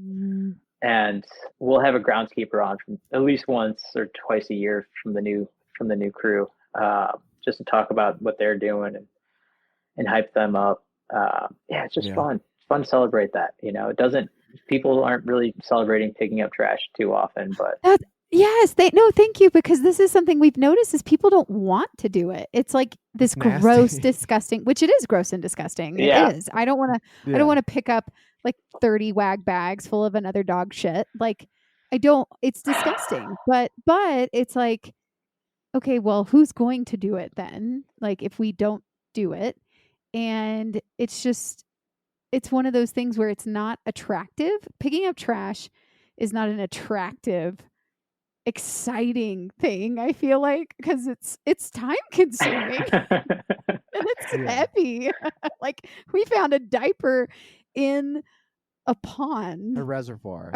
And we'll have a groundskeeper on from at least once or twice a year from the new crew, just to talk about what they're doing and hype them up. It's just fun. It's fun to celebrate that. People aren't really celebrating picking up trash too often, but thank you, because this is something we've noticed is people don't want to do it. It's like this gross, disgusting, which it is gross and disgusting. It is. I don't want to pick up like 30 wag bags full of another dog shit. Like it's disgusting, but it's like, okay, well, who's going to do it then? Like if we don't do it, and it's one of those things where it's not attractive. Picking up trash is not an attractive, exciting thing, I feel like, because it's time consuming and it's heavy. Like we found a diaper in a pond, a reservoir,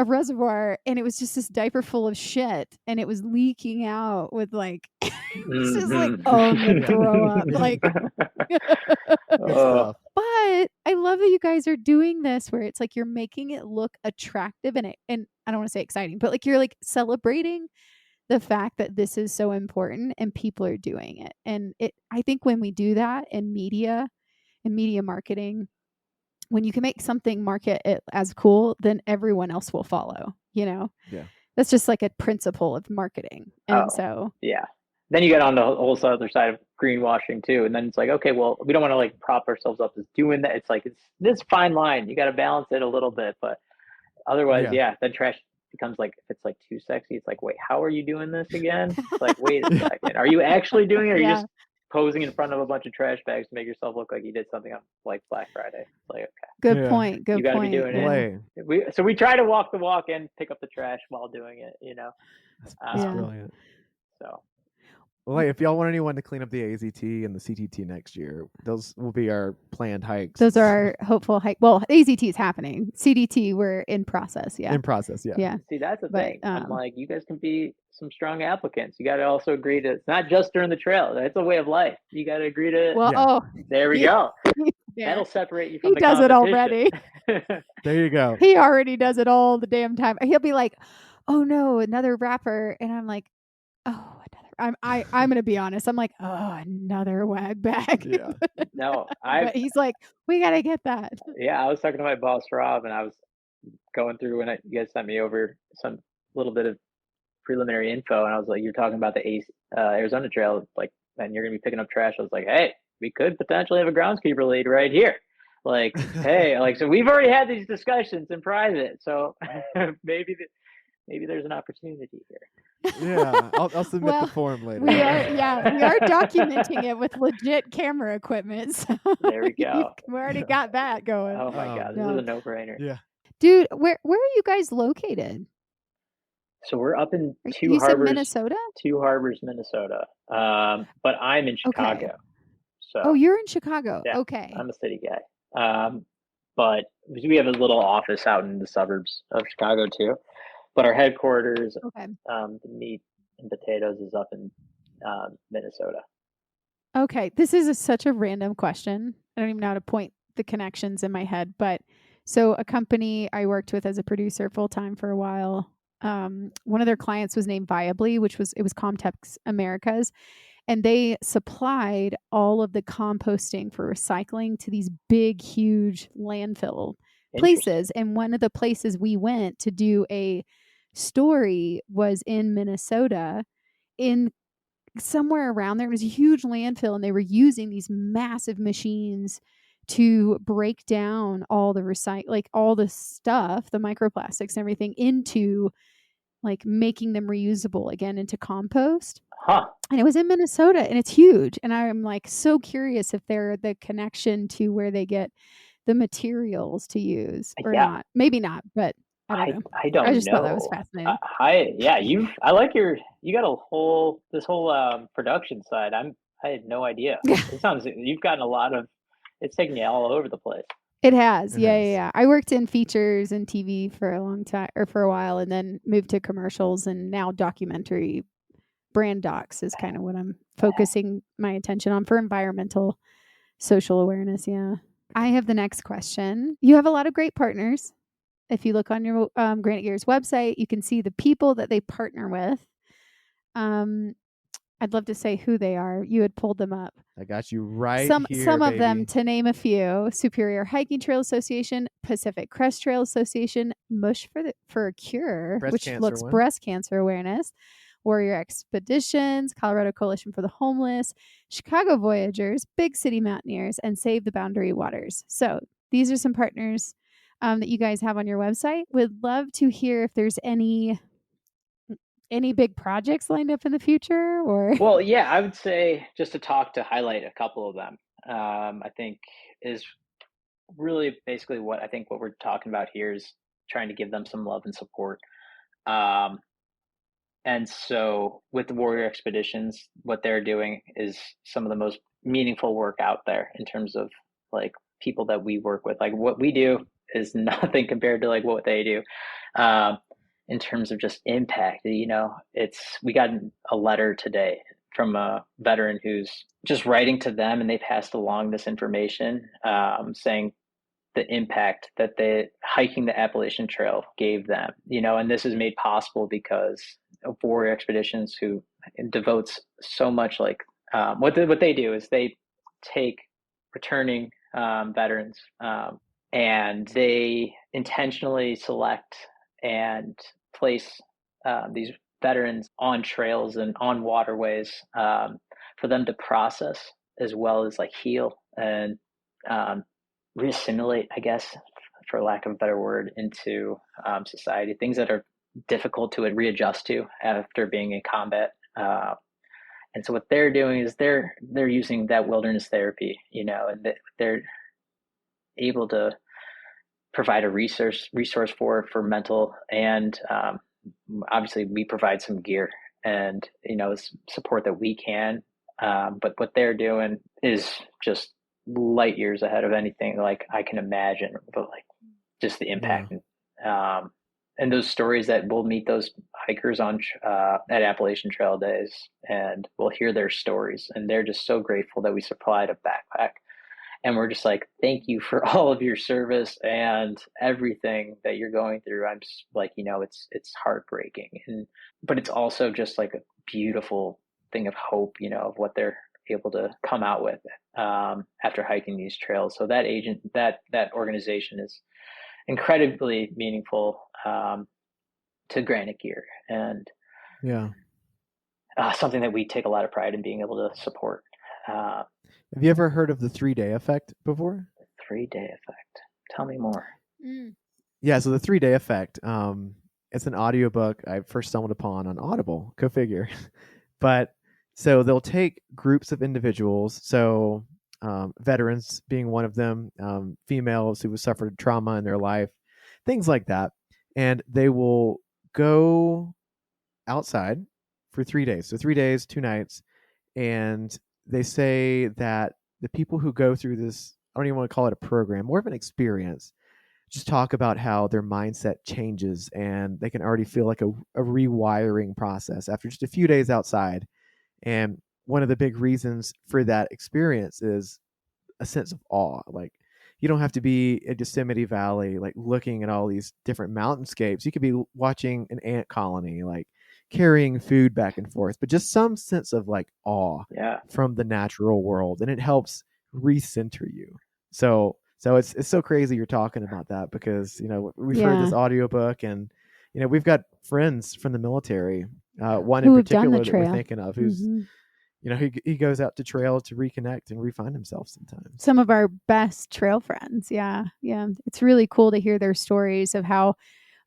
and it was just this diaper full of shit, and it was leaking out with like it's just like, oh, I'm gonna throw up. Like but I love that you guys are doing this where it's like you're making it look attractive, and I don't want to say exciting, but like you're like celebrating the fact that this is so important and people are doing it. And I think when we do that in media and media marketing, when you can make something market it as cool, then everyone else will follow, that's just like a principle of marketing. And then you get on the whole other side of greenwashing too. And then it's like, okay, well, we don't want to like prop ourselves up as doing that. It's like, it's this fine line. You got to balance it a little bit, but otherwise, then trash becomes like, if it's like too sexy, it's like, wait, how are you doing this again? It's like, wait a second, are you actually doing it? Or are you just posing in front of a bunch of trash bags to make yourself look like you did something on like Black Friday? It's like, okay, good point. You got to be doing it. So we try to walk the walk and pick up the trash while doing it. That's brilliant. So. Well, if y'all want anyone to clean up the AZT and the CTT next year, those will be our planned hikes. Those are our hopeful hike. Well, AZT is happening. CDT, we're in process. Yeah. In process. Yeah. See, that's the thing. I'm like, you guys can be some strong applicants. You got to also agree to, it's not just during the trail. That's a way of life. You got to agree to. Well, there we go. That'll separate you from the competition. He does it already. There you go. He already does it all the damn time. He'll be like, oh no, another rapper. And I'm like, oh, another. I'm gonna be honest. I'm like, oh, another wag bag. Yeah. No, but he's like, we gotta get that. Yeah, I was talking to my boss Rob, and I was going through when you guys sent me over some little bit of preliminary info, and I was like, you're talking about the Arizona Trail, like, and you're gonna be picking up trash. I was like, hey, we could potentially have a groundskeeper lead right here. Like, hey, like, so we've already had these discussions in private, so maybe there's an opportunity here. Yeah, I'll submit the form later. We are documenting it with legit camera equipment. So there we go. We already got that going. Oh my God, this is a no-brainer. Yeah, dude, where are you guys located? So we're up in you said Minnesota? Two Harbors, Minnesota. But I'm in Chicago. Okay. So you're in Chicago. Yeah, okay. I'm a city guy. But we have a little office out in the suburbs of Chicago too. But our headquarters, the meat and potatoes, is up in Minnesota. Okay, this is such a random question. I don't even know how to point the connections in my head. But so a company I worked with as a producer full time for a while. One of their clients was named Viably, it was Comtex Americas, and they supplied all of the composting for recycling to these big, huge landfill places. And one of the places we went to do a story was in Minnesota, in somewhere around there. It was a huge landfill, and they were using these massive machines to break down all the all the stuff, the microplastics and everything, into like making them reusable again into compost. And it was in Minnesota, and it's huge. And I'm like so curious if they're the connection to where they get the materials to use or not. Maybe not, but I don't know. I don't know. I just thought that was fascinating. I like you got this whole production side. I had no idea. It sounds you've gotten a lot of. It's taken you all over the place. It has, yeah. I worked in features and TV for a long time, or for a while, and then moved to commercials, and now documentary. Brand docs is kind of what I'm focusing my attention on for environmental, social awareness. Yeah. I have the next question. You have a lot of great partners. If you look on your Granite Gear's website, you can see the people that they partner with. I'd love to say who they are. You had pulled them up. I got you right here, Some of them, to name a few: Superior Hiking Trail Association, Pacific Crest Trail Association, Mush for a Cure, which looks breast cancer awareness, Warrior Expeditions, Colorado Coalition for the Homeless, Chicago Voyagers, Big City Mountaineers, and Save the Boundary Waters. So these are some partners that you guys have on your website. Would love to hear if there's any big projects lined up in the future, or? Well, yeah, I would say just to highlight a couple of them. I think is really basically what we're talking about here is trying to give them some love and support. And so with the Warrior Expeditions, what they're doing is some of the most meaningful work out there in terms of like people that we work with. Like what we do is nothing compared to like what they do. In terms of just impact, we got a letter today from a veteran who's just writing to them, and they passed along this information, saying the impact that the hiking the Appalachian Trail gave them, and this is made possible because of Warrior Expeditions, who devotes so much, like what they do is they take returning veterans, and they intentionally select and place these veterans on trails and on waterways for them to process as well as like heal and reassimilate, I guess, for lack of a better word, into society. Things that are difficult to readjust to after being in combat. And so what they're doing is they're using that wilderness therapy, and they're able to provide a resource for mental, and obviously we provide some gear and support that we can. But what they're doing is just light years ahead of anything like I can imagine. But like just the impact, and those stories that we'll meet those hikers on at Appalachian Trail Days, and we'll hear their stories, and they're just so grateful that we supplied a backpack. And we're just like, thank you for all of your service and everything that you're going through. I'm just like, it's heartbreaking, but it's also just like a beautiful thing of hope, of what they're able to come out with after hiking these trails. So that organization is incredibly meaningful to Granite Gear, and something that we take a lot of pride in being able to support. Have you ever heard of the 3-day effect before? The 3-day effect. Tell me more. Yeah, so the 3-day effect, it's an audiobook I first stumbled upon on Audible, go figure. But so they'll take groups of individuals, so veterans being one of them, females who have suffered trauma in their life, things like that. And they will go outside for 3 days. So 3 days, 2 nights. And they say that the people who go through this, I don't even want to call it a program, more of an experience, just talk about how their mindset changes and they can already feel like a rewiring process after just a few days outside. And one of the big reasons for that experience is a sense of awe. Like, you don't have to be in Yosemite Valley, like looking at all these different mountainscapes. You could be watching an ant colony, like carrying food back and forth, but just some sense of like awe from the natural world. And it helps recenter you. So it's so crazy you're talking about that, because, we've heard this audiobook, and, we've got friends from the military, one in particular that we're thinking of, who's, he goes out to trail to reconnect and refine himself sometimes. Some of our best trail friends. Yeah. Yeah. It's really cool to hear their stories of how,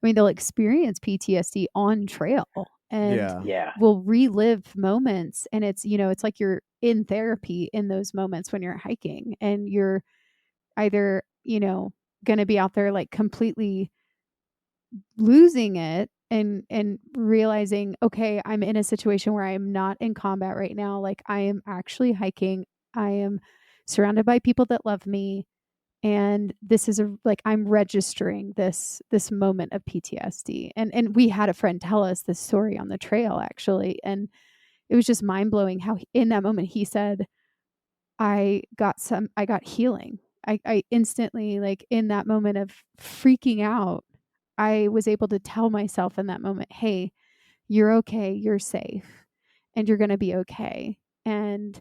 they'll experience PTSD on trail and will relive moments. And it's, it's like you're in therapy in those moments when you're hiking, and you're either, going to be out there like completely losing it and realizing, okay, I'm in a situation where I am not in combat right now. Like, I am actually hiking. I am surrounded by people that love me. And this is I'm registering this moment of PTSD. And we had a friend tell us this story on the trail, actually. And it was just mind blowing how in that moment he said, I got healing. I instantly, like in that moment of freaking out, I was able to tell myself in that moment, hey, you're okay, you're safe, and you're going to be okay. And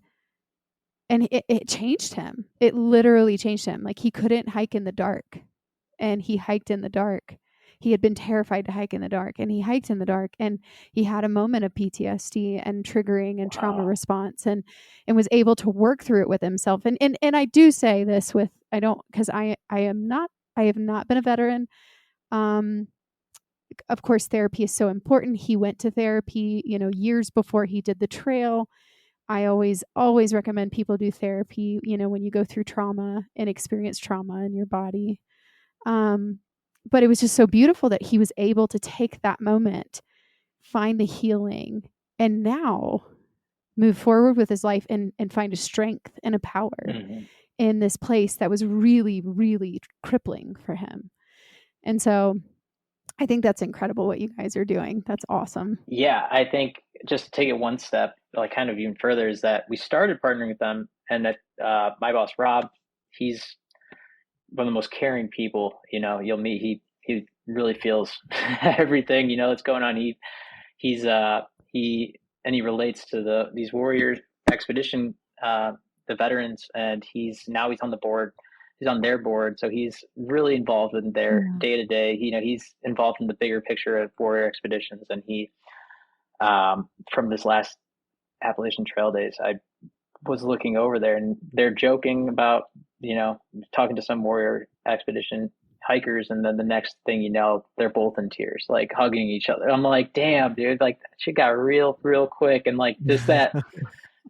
it changed him. It literally changed him. Like, he couldn't hike in the dark, and he hiked in the dark. He had been terrified to hike in the dark, and he hiked in the dark, and he had a moment of PTSD and triggering and trauma response, and was able to work through it with himself. And I do say this with, because I have not been a veteran. Of course, therapy is so important. He went to therapy, years before he did the trail. I always recommend people do therapy, when you go through trauma and experience trauma in your body. But it was just so beautiful that he was able to take that moment, find the healing, and now move forward with his life and find a strength and a power in this place that was really, really crippling for him. And so I think that's incredible what you guys are doing. That's awesome. Yeah, I think just to take it one step, like kind of even further, is that we started partnering with them, and that my boss Rob, he's one of the most caring people you'll meet. He really feels everything that's going on. He relates to these warriors expedition, the veterans, and he's on the board. He's on their board, so he's really involved in their day to day. He's involved in the bigger picture of warrior expeditions, and he from this last Appalachian Trail Days, I was looking over there and they're joking about, talking to some warrior expedition hikers, and then the next thing you know, they're both in tears, like hugging each other. I'm like, damn, dude, like that shit got real quick. And like just that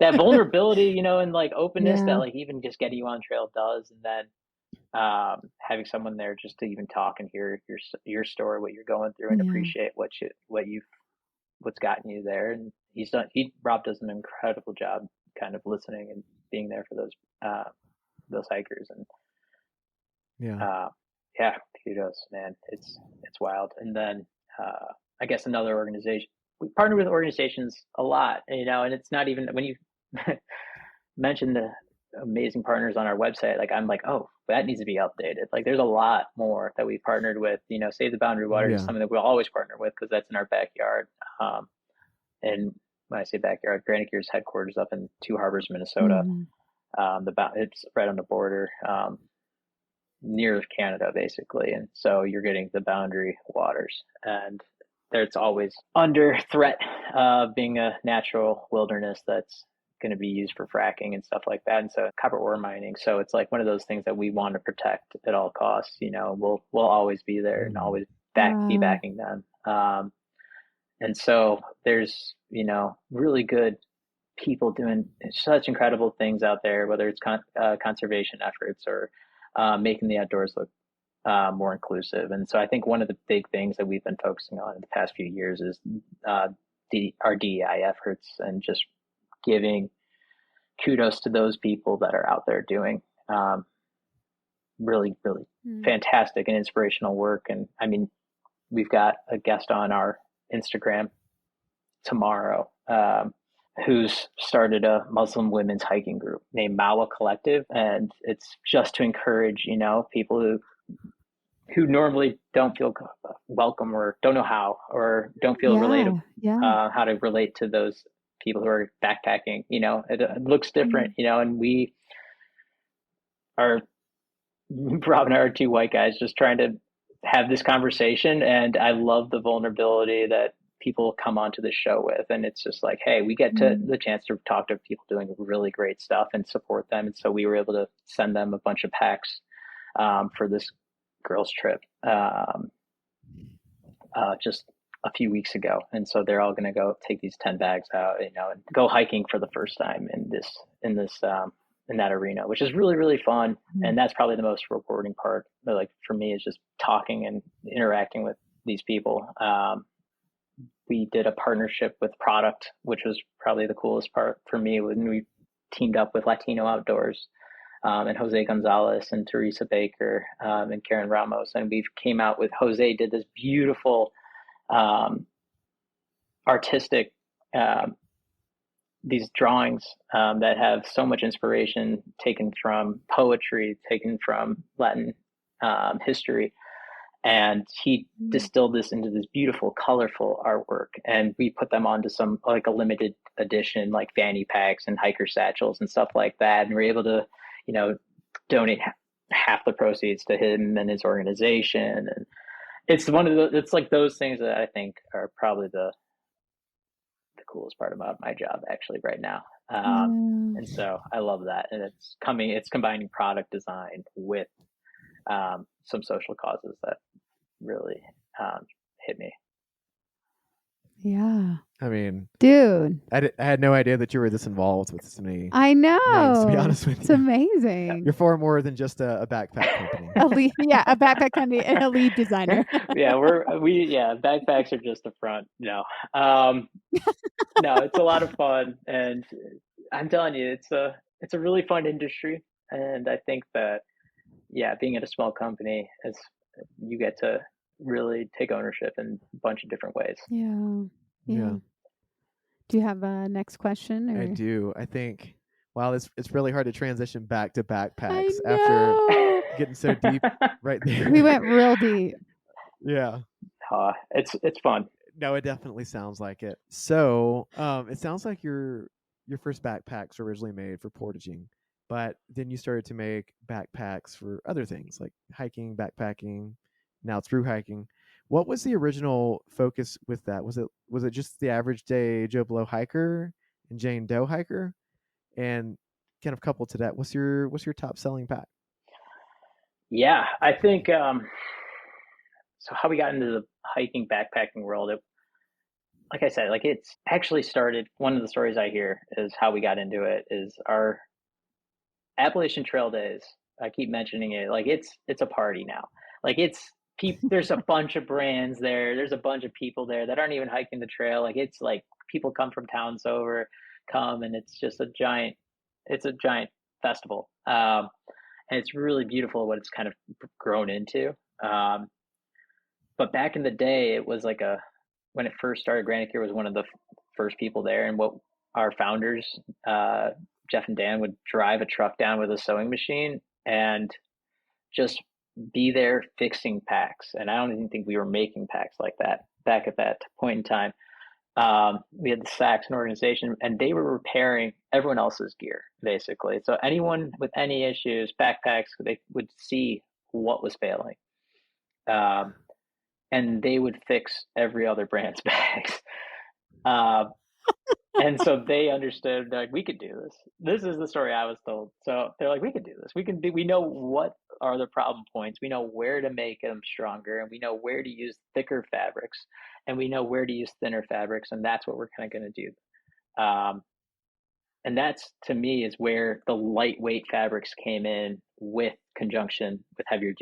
vulnerability, and like openness that like even just getting you on trail does. And then having someone there just to even talk and hear your story, what you're going through, and appreciate what's gotten you there. And Rob does an incredible job kind of listening and being there for those hikers. And kudos, man. It's wild. And then I guess another organization, we partner with organizations a lot, and it's not even, when you mentioned the amazing partners on our website, like I'm like, oh, that needs to be updated. Like there's a lot more that we partnered with. Save the Boundary Waters is something that we'll always partner with because that's in our backyard. And when I say backyard, Granite Gear's headquarters up in Two Harbors, Minnesota. It's right on the border, near Canada, basically. And so you're getting the Boundary Waters, and it's always under threat of being a natural wilderness that's going to be used for fracking and stuff like that. And so copper ore mining. So it's like one of those things that we want to protect at all costs. We'll always be there and always be backing them. And so there's, really good people doing such incredible things out there, whether it's conservation efforts or making the outdoors look more inclusive. And so I think one of the big things that we've been focusing on in the past few years is our DEI efforts, and just giving kudos to those people that are out there doing really, really fantastic and inspirational work. And I mean, we've got a guest on our Instagram tomorrow who's started a Muslim women's hiking group named Mawa Collective. And it's just to encourage, people who normally don't feel welcome or don't know how, or don't feel relatable, how to relate to those people who are backpacking. It looks different, and we are, Rob and I are two white guys just trying to have this conversation. And I love the vulnerability that people come onto the show with. And it's just like, hey, we get to the chance to talk to people doing really great stuff and support them. And so we were able to send them a bunch of packs for this girls trip just a few weeks ago. And so they're all going to go take these 10 bags out, and go hiking for the first time in that arena, which is really, really fun. And that's probably the most rewarding part, like for me, is just talking and interacting with these people. We did a partnership with Product, which was probably the coolest part for me, when we teamed up with Latino Outdoors and Jose Gonzalez and Teresa Baker and Karen Ramos. And we came out with, Jose did this beautiful artistic, these drawings that have so much inspiration taken from poetry, taken from Latin history. And he distilled this into this beautiful, colorful artwork. And we put them onto some, like a limited edition, like fanny packs and hiker satchels and stuff like that. And we're able to, donate half the proceeds to him and his organization. And it's it's like those things that I think are probably the coolest part about my job actually right now. And so I love that. And it's combining product design with some social causes that really hit me. Yeah. I mean, dude, I had no idea that you were this involved with so many. I know. Names, to be honest with you, it's amazing. You're far more than just a backpack company. A backpack company and a lead designer. Backpacks are just the front. No, it's a lot of fun, and I'm telling you, it's a really fun industry, and I think that being at a small company, you get to really take ownership in a bunch of different ways. Yeah. Do you have a next question? Or? I do. I think, wow, it's really hard to transition back to backpacks after getting so deep right there. We went real deep. Yeah. It's fun. No, it definitely sounds like it. So it sounds like your first backpacks were originally made for portaging, but then you started to make backpacks for other things like hiking, backpacking. Now it's through hiking. What was the original focus with that? Was it just the average day Joe Blow hiker? and Jane Doe hiker. And kind of coupled to that, what's your top selling pack? Yeah, I think so. How we got into the hiking backpacking world, like I said, like it's actually started. One of the stories I hear is how we got into it is our Appalachian Trail Days. I keep mentioning it. Like it's a party now. Like there's a bunch of brands there. There's a bunch of people there that aren't even hiking the trail. Like it's like people come from towns over, and it's just it's a giant festival. And it's really beautiful what it's kind of grown into. But back in the day, it was like when it first started, Granite Gear was one of the first people there. And what our founders, Jeff and Dan, would drive a truck down with a sewing machine and just be there fixing packs. And I don't even think we were making packs like that back at that point in time. We had the Saxon organization, and they were repairing everyone else's gear, basically. So anyone with any issues, backpacks, they would see what was failing. And they would fix every other brand's bags. And so they understood, like, we could do this. This is the story I was told. So they're like, we could do this. We know what are the problem points. We know where to make them stronger, and we know where to use thicker fabrics, and we know where to use thinner fabrics. And that's what we're kind of going to do. And that's, to me, is where the lightweight fabrics came in with conjunction with heavier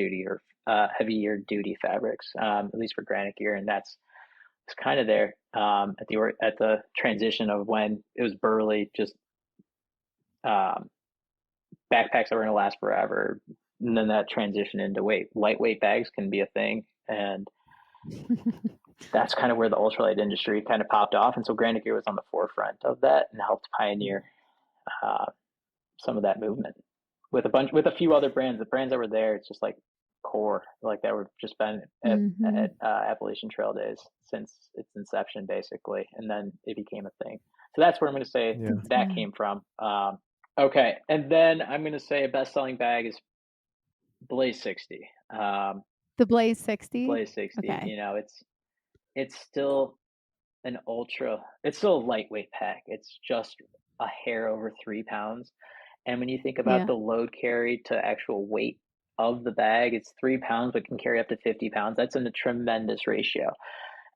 duty fabrics, at least for Granite Gear. And it's kind of there at the transition of when it was burly, just backpacks that were going to last forever. And then that transition into lightweight bags can be a thing. And that's kind of where the ultralight industry kind of popped off. And so Granite Gear was on the forefront of that and helped pioneer some of that movement with a few other brands. The brands that were there, it's just like core, like that were just been at Appalachian Trail Days since its inception, basically. And then it became a thing. So that's where I'm going to say that came from. Okay. And then I'm going to say a best-selling bag is Blaze 60. The Blaze 60? Blaze 60. Okay. You know, it's still it's still a lightweight pack. It's just a hair over 3 pounds. And when you think about the load carry to actual weight of the bag, it's 3 pounds, but can carry up to 50 pounds. That's in a tremendous ratio.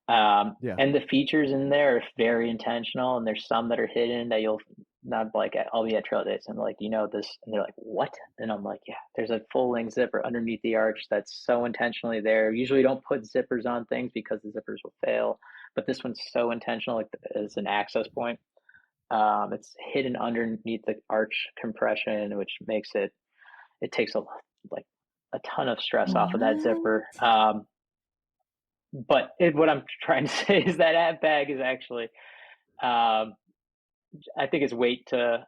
And the features in there are very intentional, and there's some that are hidden that you'll not like. I'll be at trail days and I'm like, you know this, and they're like, what? And I'm like, yeah, there's a full length zipper underneath the arch that's so intentionally there. Usually don't put zippers on things because the zippers will fail, but this one's so intentional, like as an access point. It's hidden underneath the arch compression, which makes it takes a ton of stress off of that zipper. But what I'm trying to say is that bag is actually, I think its weight to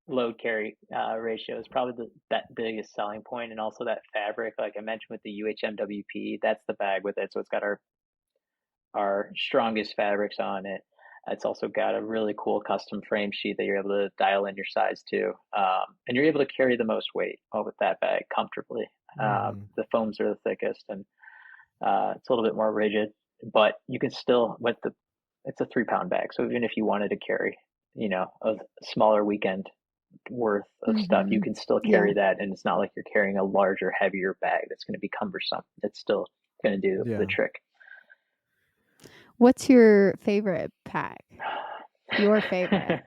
load carry ratio is probably that biggest selling point. And also that fabric, like I mentioned with the UHMWP, that's the bag with it. So it's got our strongest fabrics on it. It's also got a really cool custom frame sheet that you're able to dial in your size to. And you're able to carry the most weight with that bag comfortably. The foams are the thickest, and it's a little bit more rigid, but you can still, it's a 3 pound bag. So even if you wanted to carry, a smaller weekend worth of stuff, you can still carry that. And it's not like you're carrying a larger, heavier bag that's going to be cumbersome. It's still going to do the trick. What's your favorite pack? Your favorite?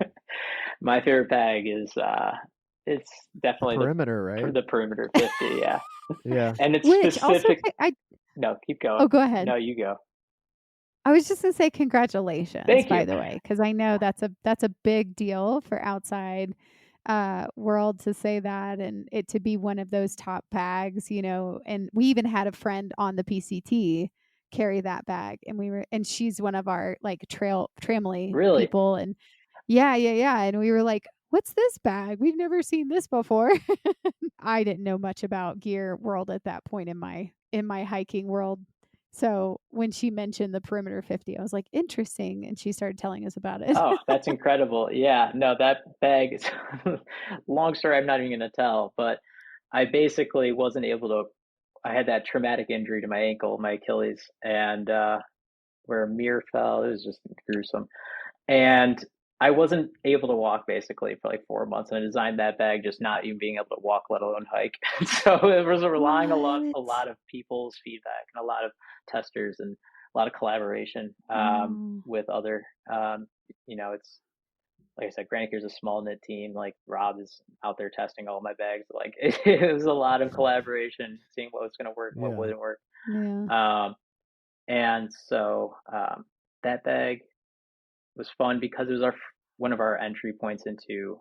My favorite bag is it's definitely the perimeter, right? The perimeter 50, yeah. Yeah. And it's specific. Also, No, keep going. Oh, go ahead. No, you go. I was just gonna say congratulations, by the way, because I know that's a big deal for outside world to say that, and it to be one of those top bags, and we even had a friend on the PCT carry that bag, and she's one of our like tramily people, and yeah, and we were like, what's this bag? We've never seen this before. I didn't know much about gear world at that point in my hiking world. So when she mentioned the perimeter 50, I was like, interesting. And she started telling us about it. Oh, that's incredible. Yeah, no, that bag is long story. I'm not even going to tell, but I basically wasn't able to, I had that traumatic injury to my ankle, my Achilles, and where a mirror fell. It was just gruesome. And I wasn't able to walk basically for like 4 months, and I designed that bag just not even being able to walk, let alone hike. So it was relying a lot of people's feedback and a lot of testers and a lot of collaboration with other. It's like I said, Granite Gear is a small knit team. Like Rob is out there testing all my bags. Like it was a lot of collaboration, seeing what was going to work, what wouldn't work. And so that bag was fun because it was one of our entry points into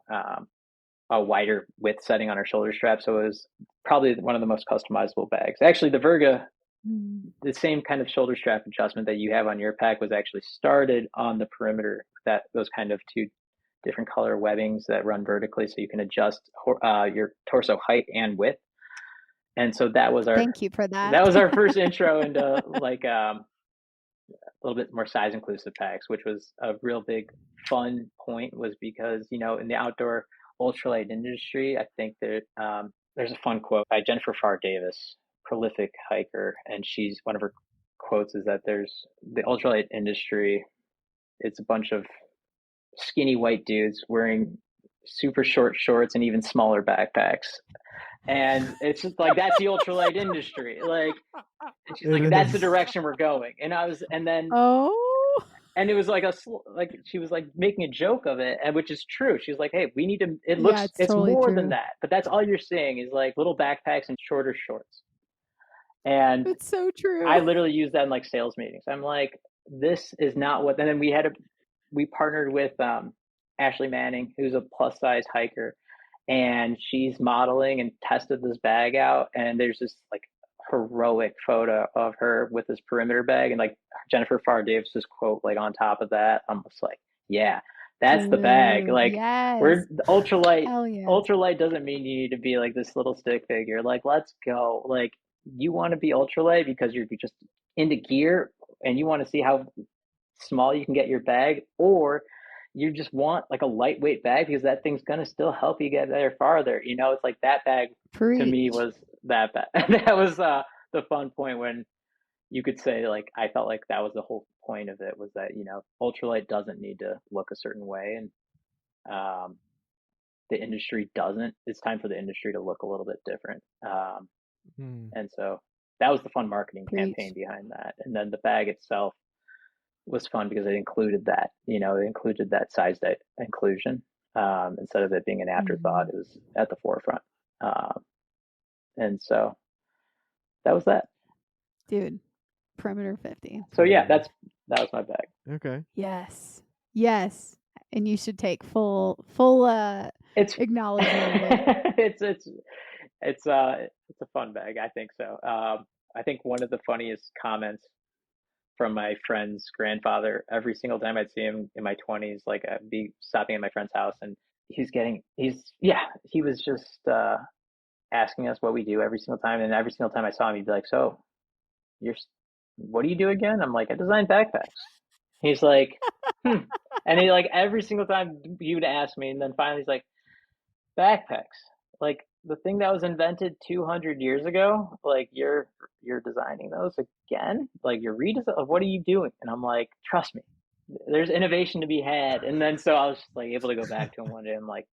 a wider width setting on our shoulder strap. So it was probably one of the most customizable bags. Actually, the Verga, the same kind of shoulder strap adjustment that you have on your pack was actually started on the perimeter. Those kind of two different color webbings that run vertically, so you can adjust your torso height and width. And so that was our thank you for that. That was our first intro into like a little bit more size inclusive packs, which was a real big fun point, was because in the outdoor ultralight industry, I think that there's a fun quote by Jennifer Farr Davis, prolific hiker, and one of her quotes is that there's the ultralight industry, it's a bunch of skinny white dudes wearing super short shorts and even smaller backpacks. And it's just like, that's the ultralight industry. Like, she's like, that's the direction we're going. And and it was like she was like making a joke of it, and which is true. She's like, hey, we need to, it's totally more than that, but that's all you're seeing is like little backpacks and shorter shorts. And it's so true. I literally use that in like sales meetings. I'm like, this is not what, and then we partnered with Ashley Manning, who's a plus size hiker, and she's modeling and tested this bag out, and there's this like heroic photo of her with this perimeter bag, and like Jennifer Farr Davis's quote like on top of that. I'm just like, yeah, that's the bag. Like, we're the ultralight. Ultralight doesn't mean you need to be like this little stick figure. Like, let's go. Like, you want to be ultralight because you're just into gear and you want to see how small you can get your bag, or you just want like a lightweight bag because that thing's gonna still help you get there farther. It's like that bag to me was that bag. That was the fun point when you could say, like, I felt like that was the whole point of it, was that ultralight doesn't need to look a certain way, and the industry doesn't. It's time for the industry to look a little bit different. And so that was the fun marketing campaign behind that. And then the bag itself was fun because it included that, it included that size inclusion. Instead of it being an afterthought, it was at the forefront. And so that was that. Dude, perimeter 50. So yeah, that was my bag. Okay. Yes. And you should take full acknowledgement of it. It's a fun bag. I think so. I think one of the funniest comments from my friend's grandfather, every single time I'd see him in my 20s, like I'd be stopping at my friend's house, and he was just asking us what we do every single time. And every single time I saw him, he'd be like, so what do you do again? I'm like, I design backpacks. He's like, And he, like, every single time he would ask me, and then finally he's like, backpacks, like the thing that was invented 200 years ago, like you're designing those again, like you're redesign. What are you doing? And I'm like, trust me, there's innovation to be had. And then so I was just like able to go back to him one day. I'm like,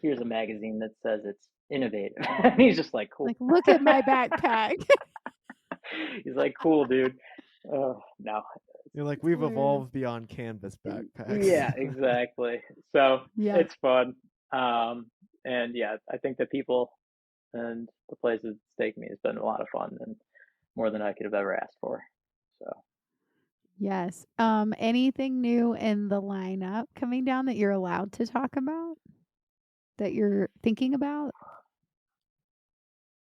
here's a magazine that says it's innovative. And he's just like, cool. Like, look at my backpack. He's like, cool, dude. No. You're like, we've evolved beyond canvas backpacks. Yeah, exactly. So it's fun. And yeah, I think the people and the places it's taken me has been a lot of fun, and more than I could have ever asked for. So yes. Anything new in the lineup coming down that you're allowed to talk about, that you're thinking about?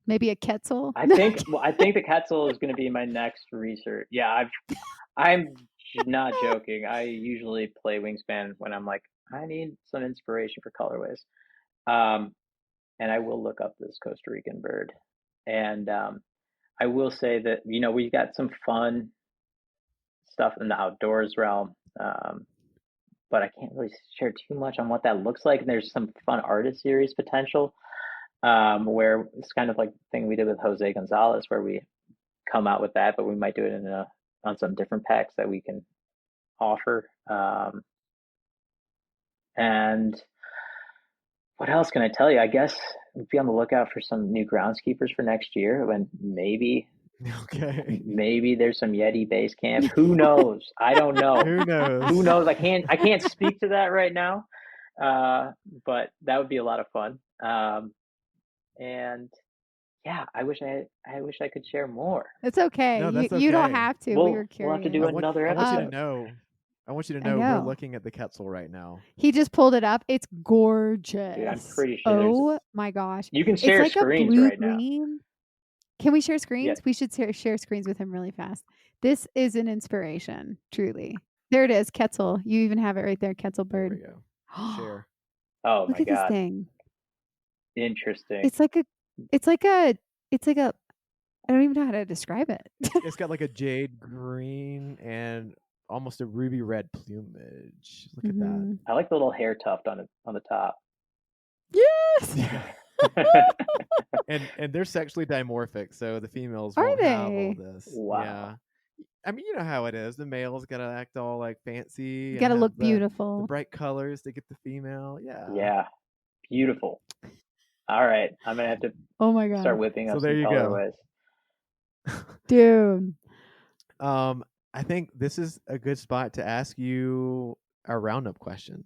Maybe a Quetzal? I think the Quetzal is going to be my next research. Yeah, I'm not joking. I usually play Wingspan when I'm like, I need some inspiration for colorways. And I will look up this Costa Rican bird. And I will say that, we've got some fun stuff in the outdoors realm, but I can't really share too much on what that looks like. And there's some fun artist series potential, where it's kind of like the thing we did with Jose Gonzalez, where we come out with that, but we might do it on some different packs that we can offer. And what else can I tell you? I guess be on the lookout for some new groundskeepers for next year, when maybe there's some Yeti Basecamp. Who knows? I don't know. Who knows? Who knows? I can't speak to that right now. But that would be a lot of fun. And yeah, I wish I could share more. It's okay. No, that's you don't okay. have to. We'll we were curious. have to do another I want you episode. to know. I want you to I know we're know. looking at the Quetzal right now. He just pulled it up. It's gorgeous. Dude, I'm pretty sure Oh my gosh. you can It's share like screens a blue right now. green. Can we share screens? Yes. We should share screens with him really fast. This is an inspiration, truly. There it is, Quetzal. You even have it right there, Quetzal There bird. we go. Share. Oh Look my at this god. thing. Interesting. It's like a I don't even know how to describe it. It's got like a jade green and almost a ruby red plumage. Look at that. I like the little hair tuft on the top. Yes. and they're sexually dimorphic, so the females Are won't have all they? this. Wow. Yeah. I mean, you know how it is. The male's gotta act all like fancy. You and gotta have look the beautiful. bright colors to get the female. Yeah. Yeah. Beautiful. All right. I'm gonna have to Oh my god. start whipping up So some there you go. colorways. Dude. I think this is a good spot to ask you our roundup question.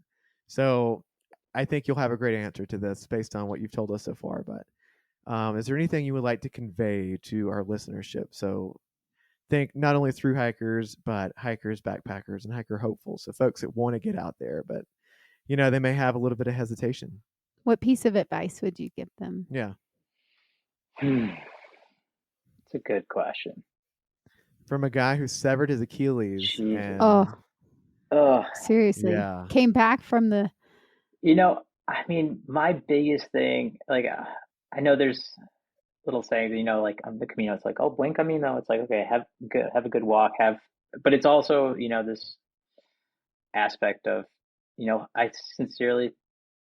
So I think you'll have a great answer to this based on what you've told us so far. But is there anything you would like to convey to our listenership? So think not only through hikers, but hikers, backpackers, and hiker hopefuls. So folks that want to get out there, but they may have a little bit of hesitation. What piece of advice would you give them? Yeah. It's a good question. From a guy who severed his Achilles. Jesus. And, seriously. Yeah. Came back from the... I mean, my biggest thing, like, I know there's little sayings, like on the Camino, it's like, oh, Buen Camino. It's like, okay, have a good walk, but it's also, this aspect of, I sincerely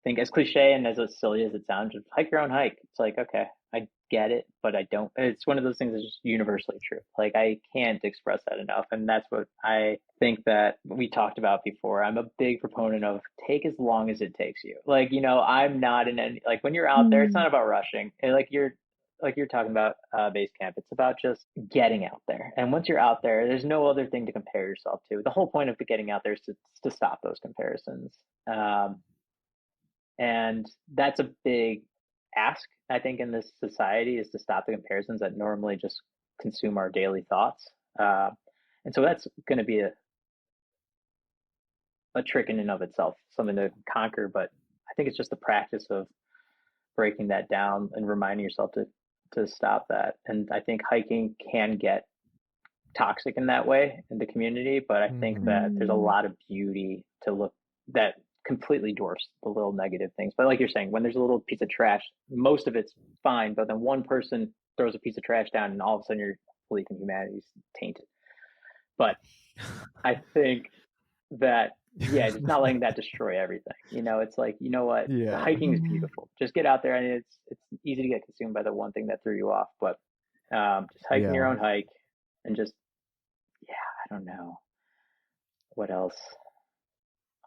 think, as cliche and as silly as it sounds, just hike your own hike. It's like, okay, I get it, but I don't. It's one of those things that's just universally true. Like, I can't express that enough. And that's what I think that we talked about before. I'm a big proponent of take as long as it takes you. Like, I'm not in any, like, when you're out there, it's not about rushing. And like you're talking about base camp. It's about just getting out there. And once you're out there, there's no other thing to compare yourself to. The whole point of getting out there is to stop those comparisons. And that's a big ask, I think, in this society, is to stop the comparisons that normally just consume our daily thoughts. And so that's going to be a trick in and of itself, something to conquer. But I think it's just the practice of breaking that down and reminding yourself to stop that. And I think hiking can get toxic in that way in the community, but I think that there's a lot of beauty to look that completely dwarfs the little negative things. But like you're saying, when there's a little piece of trash, most of it's fine, but then one person throws a piece of trash down and all of a sudden your belief in humanity is tainted. But I think that, just not letting that destroy everything. It's like, you know what? Yeah. Hiking is beautiful. Just get out there. And it's easy to get consumed by the one thing that threw you off, but just hiking your own hike and just, I don't know what else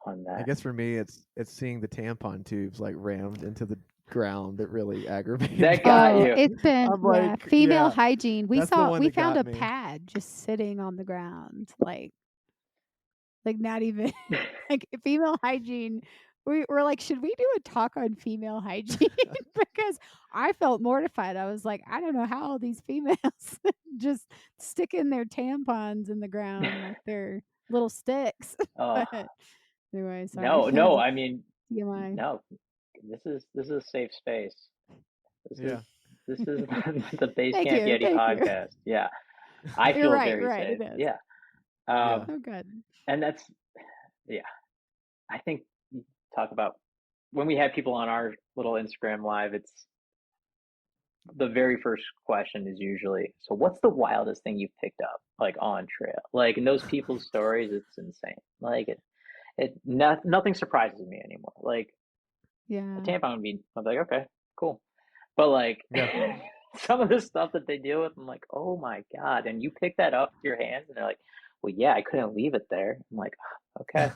on that. I guess for me, it's seeing the tampon tubes like rammed into the ground that really aggravated. That got you. It's been female hygiene. We found a me. pad just sitting on the ground, like not even like female hygiene. We're like, should we do a talk on female hygiene? Because I felt mortified. I was like, I don't know how these females just sticking their tampons in the ground like they're little sticks. But anyway, sorry. No. I mean, TMI. no. This is a safe space. This is the Basecamp Yeti podcast. Yeah, I feel very safe. It is. Yeah. Oh, good. And that's, I think talk about when we have people on our little Instagram live, it's the very first question is usually, so what's the wildest thing you've picked up like on trail? Like in those people's stories, it's insane. Like nothing surprises me anymore. Like a tampon would be, I'm like, okay, cool. But like some of the stuff that they deal with, I'm like, oh my God. And you pick that up with your hands and they're like, well, yeah, I couldn't leave it there. I'm like, okay.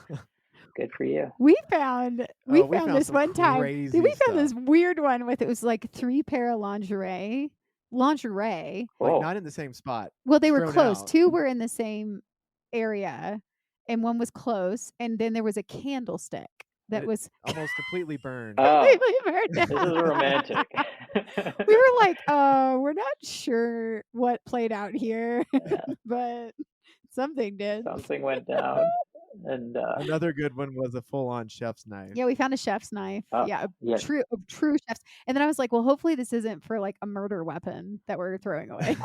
Good for you. We found this some one time. crazy We found this stuff. weird one with, it was like 3 pair of lingerie. Like Oh. not in the same spot. Well, they were Thrown close. out. 2 were in the same area, and one was close. And then there was a candlestick that was almost completely burned. completely burned This is down. romantic. We were like, we're not sure what played out here, Yeah. but something did. Something went down. And Another good one was a full-on chef's knife. Yeah, we found a chef's knife. Yeah, yeah. a true chef's. And then I was like, well, hopefully this isn't for like a murder weapon that we're throwing away.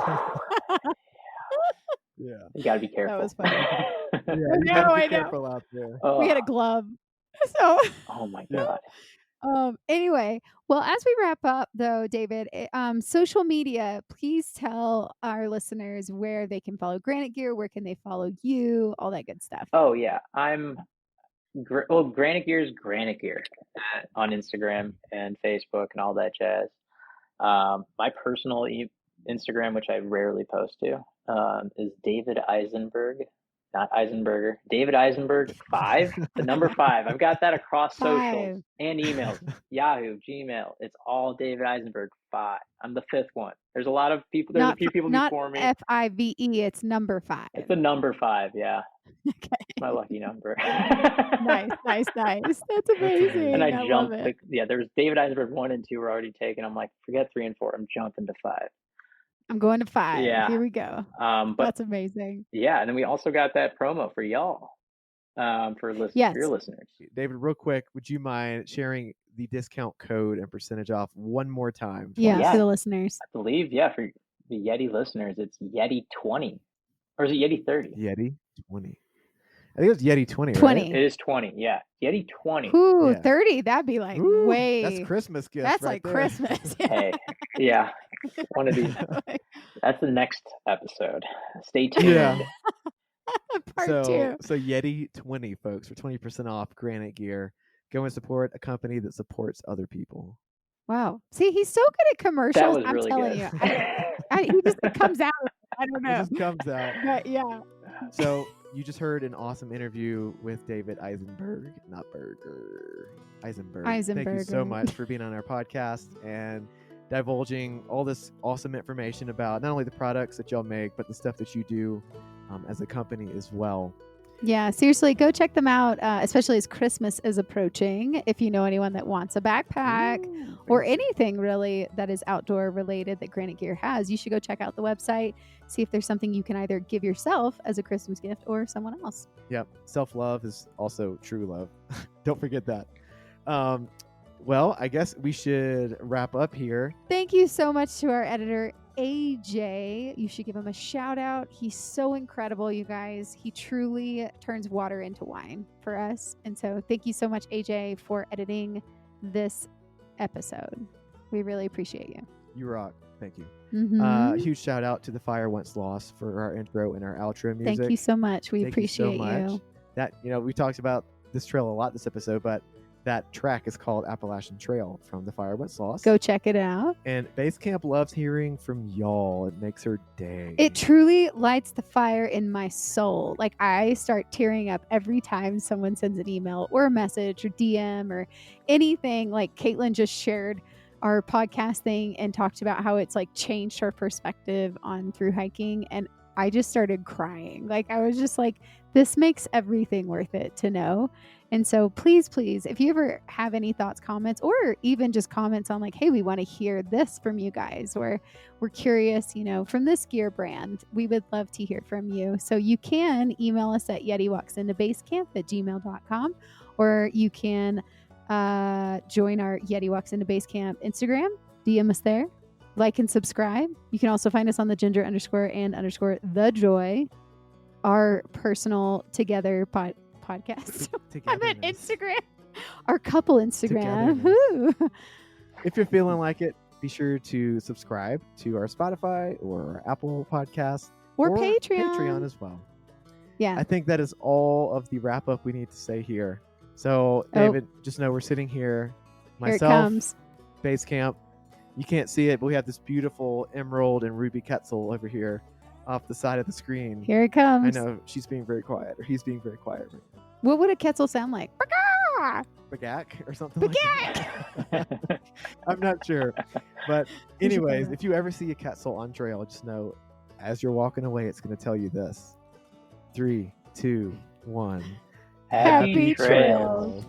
Yeah. You gotta be careful. That was funny. Yeah, you know, gotta I be know. careful out there. We had a glove. So Oh my Yeah. God. anyway, well, as we wrap up though, David, social media, please tell our listeners where they can follow Granite Gear, where can they follow you, all that good stuff. Oh yeah, I'm Granite Gear is Granite Gear on Instagram and Facebook and all that jazz. My personal Instagram, which I rarely post to, is David Eisenberg, not Eisenberger. David Eisenberg 5, the number 5. I've got that across socials and emails, Yahoo, Gmail. It's all David Eisenberg 5. I'm the 5th one. There's a lot of people. There's a few people before me. Not FIVE. It's number 5. It's the number 5. Yeah. Okay. It's my lucky number. Nice. That's amazing. And I love jumped. it. There's David Eisenberg 1 and 2 were already taken. I'm like, forget 3 and 4. I'm jumping to 5. I'm going to 5. Yeah. Here we go. But that's amazing. Yeah, and then we also got that promo for y'all, for your listeners. David, real quick, would you mind sharing the discount code and percentage off one more time? Yeah, for the listeners. I believe, for the Yeti listeners, it's Yeti 20, or is it Yeti 30? Yeti 20. I think it was Yeti 20. 20. Right? It is 20. Yeah, Yeti 20. Ooh, 30. That'd be like way. That's Christmas gift. That's right like there. Christmas. Hey, yeah. One of these. That's the next episode. Stay tuned. Yeah. Part 2. So Yeti 20, folks, for 20% off Granite Gear. Go and support a company that supports other people. Wow. See, he's so good at commercials. That was really telling good. you. He just comes out. I don't know. It just comes out. But yeah. So you just heard an awesome interview with David Eisenberg, not Burger. Eisenberg. Thank you so much for being on our podcast and divulging all this awesome information about not only the products that y'all make, but the stuff that you do as a company as well. Yeah, seriously, go check them out, especially as Christmas is approaching. If you know anyone that wants a backpack or anything really that is outdoor related that Granite Gear has, you should go check out the website, see if there's something you can either give yourself as a Christmas gift or someone else. Yep. Self-love is also true love. Don't forget that. Well, I guess we should wrap up here. Thank you so much to our editor, AJ. You should give him a shout out. He's so incredible, you guys. He truly turns water into wine for us. And so thank you so much, AJ, for editing this episode. We really appreciate you. You rock. Thank you. Mm-hmm. Huge shout out to the Fire Once Lost for our intro and our outro music. Thank you so much. We appreciate you. So much. That, we talked about this trail a lot this episode, but that track is called Appalachian Trail from the Fire Once Lost. Go check it out. And Basecamp loves hearing from y'all. It makes her day. It truly lights the fire in my soul. Like, I start tearing up every time someone sends an email or a message or DM or anything. Like, Caitlin just shared our podcast thing and talked about how it's like changed her perspective on through hiking. And I just started crying. Like, I was just like, this makes everything worth it to know. And so please, if you ever have any thoughts, comments, or even just comments on like, hey, we want to hear this from you guys, or we're curious, from this gear brand, we would love to hear from you. So you can email us at yetiwalksintobasecamp@gmail.com, or you can join our Yeti Walks into Basecamp Instagram, DM us there, like and subscribe. You can also find us on the Ginger_and_the Joy, our personal together podcast. I'm at Instagram, our couple Instagram. If you're feeling like it, be sure to subscribe to our Spotify or our Apple podcast or Patreon as well. Yeah, I think that is all of the wrap up we need to say here. So David, just know we're sitting here, myself, Basecamp. You can't see it, but we have this beautiful emerald and ruby quetzal over here off the side of the screen. Here it comes. I know she's being very quiet, or he's being very quiet right now. What would a Quetzal sound like? Bagak or something like that. I'm not sure. But anyways, if you ever see a Quetzal on trail, just know as you're walking away, it's going to tell you this. 3, 2, 1. Happy trails.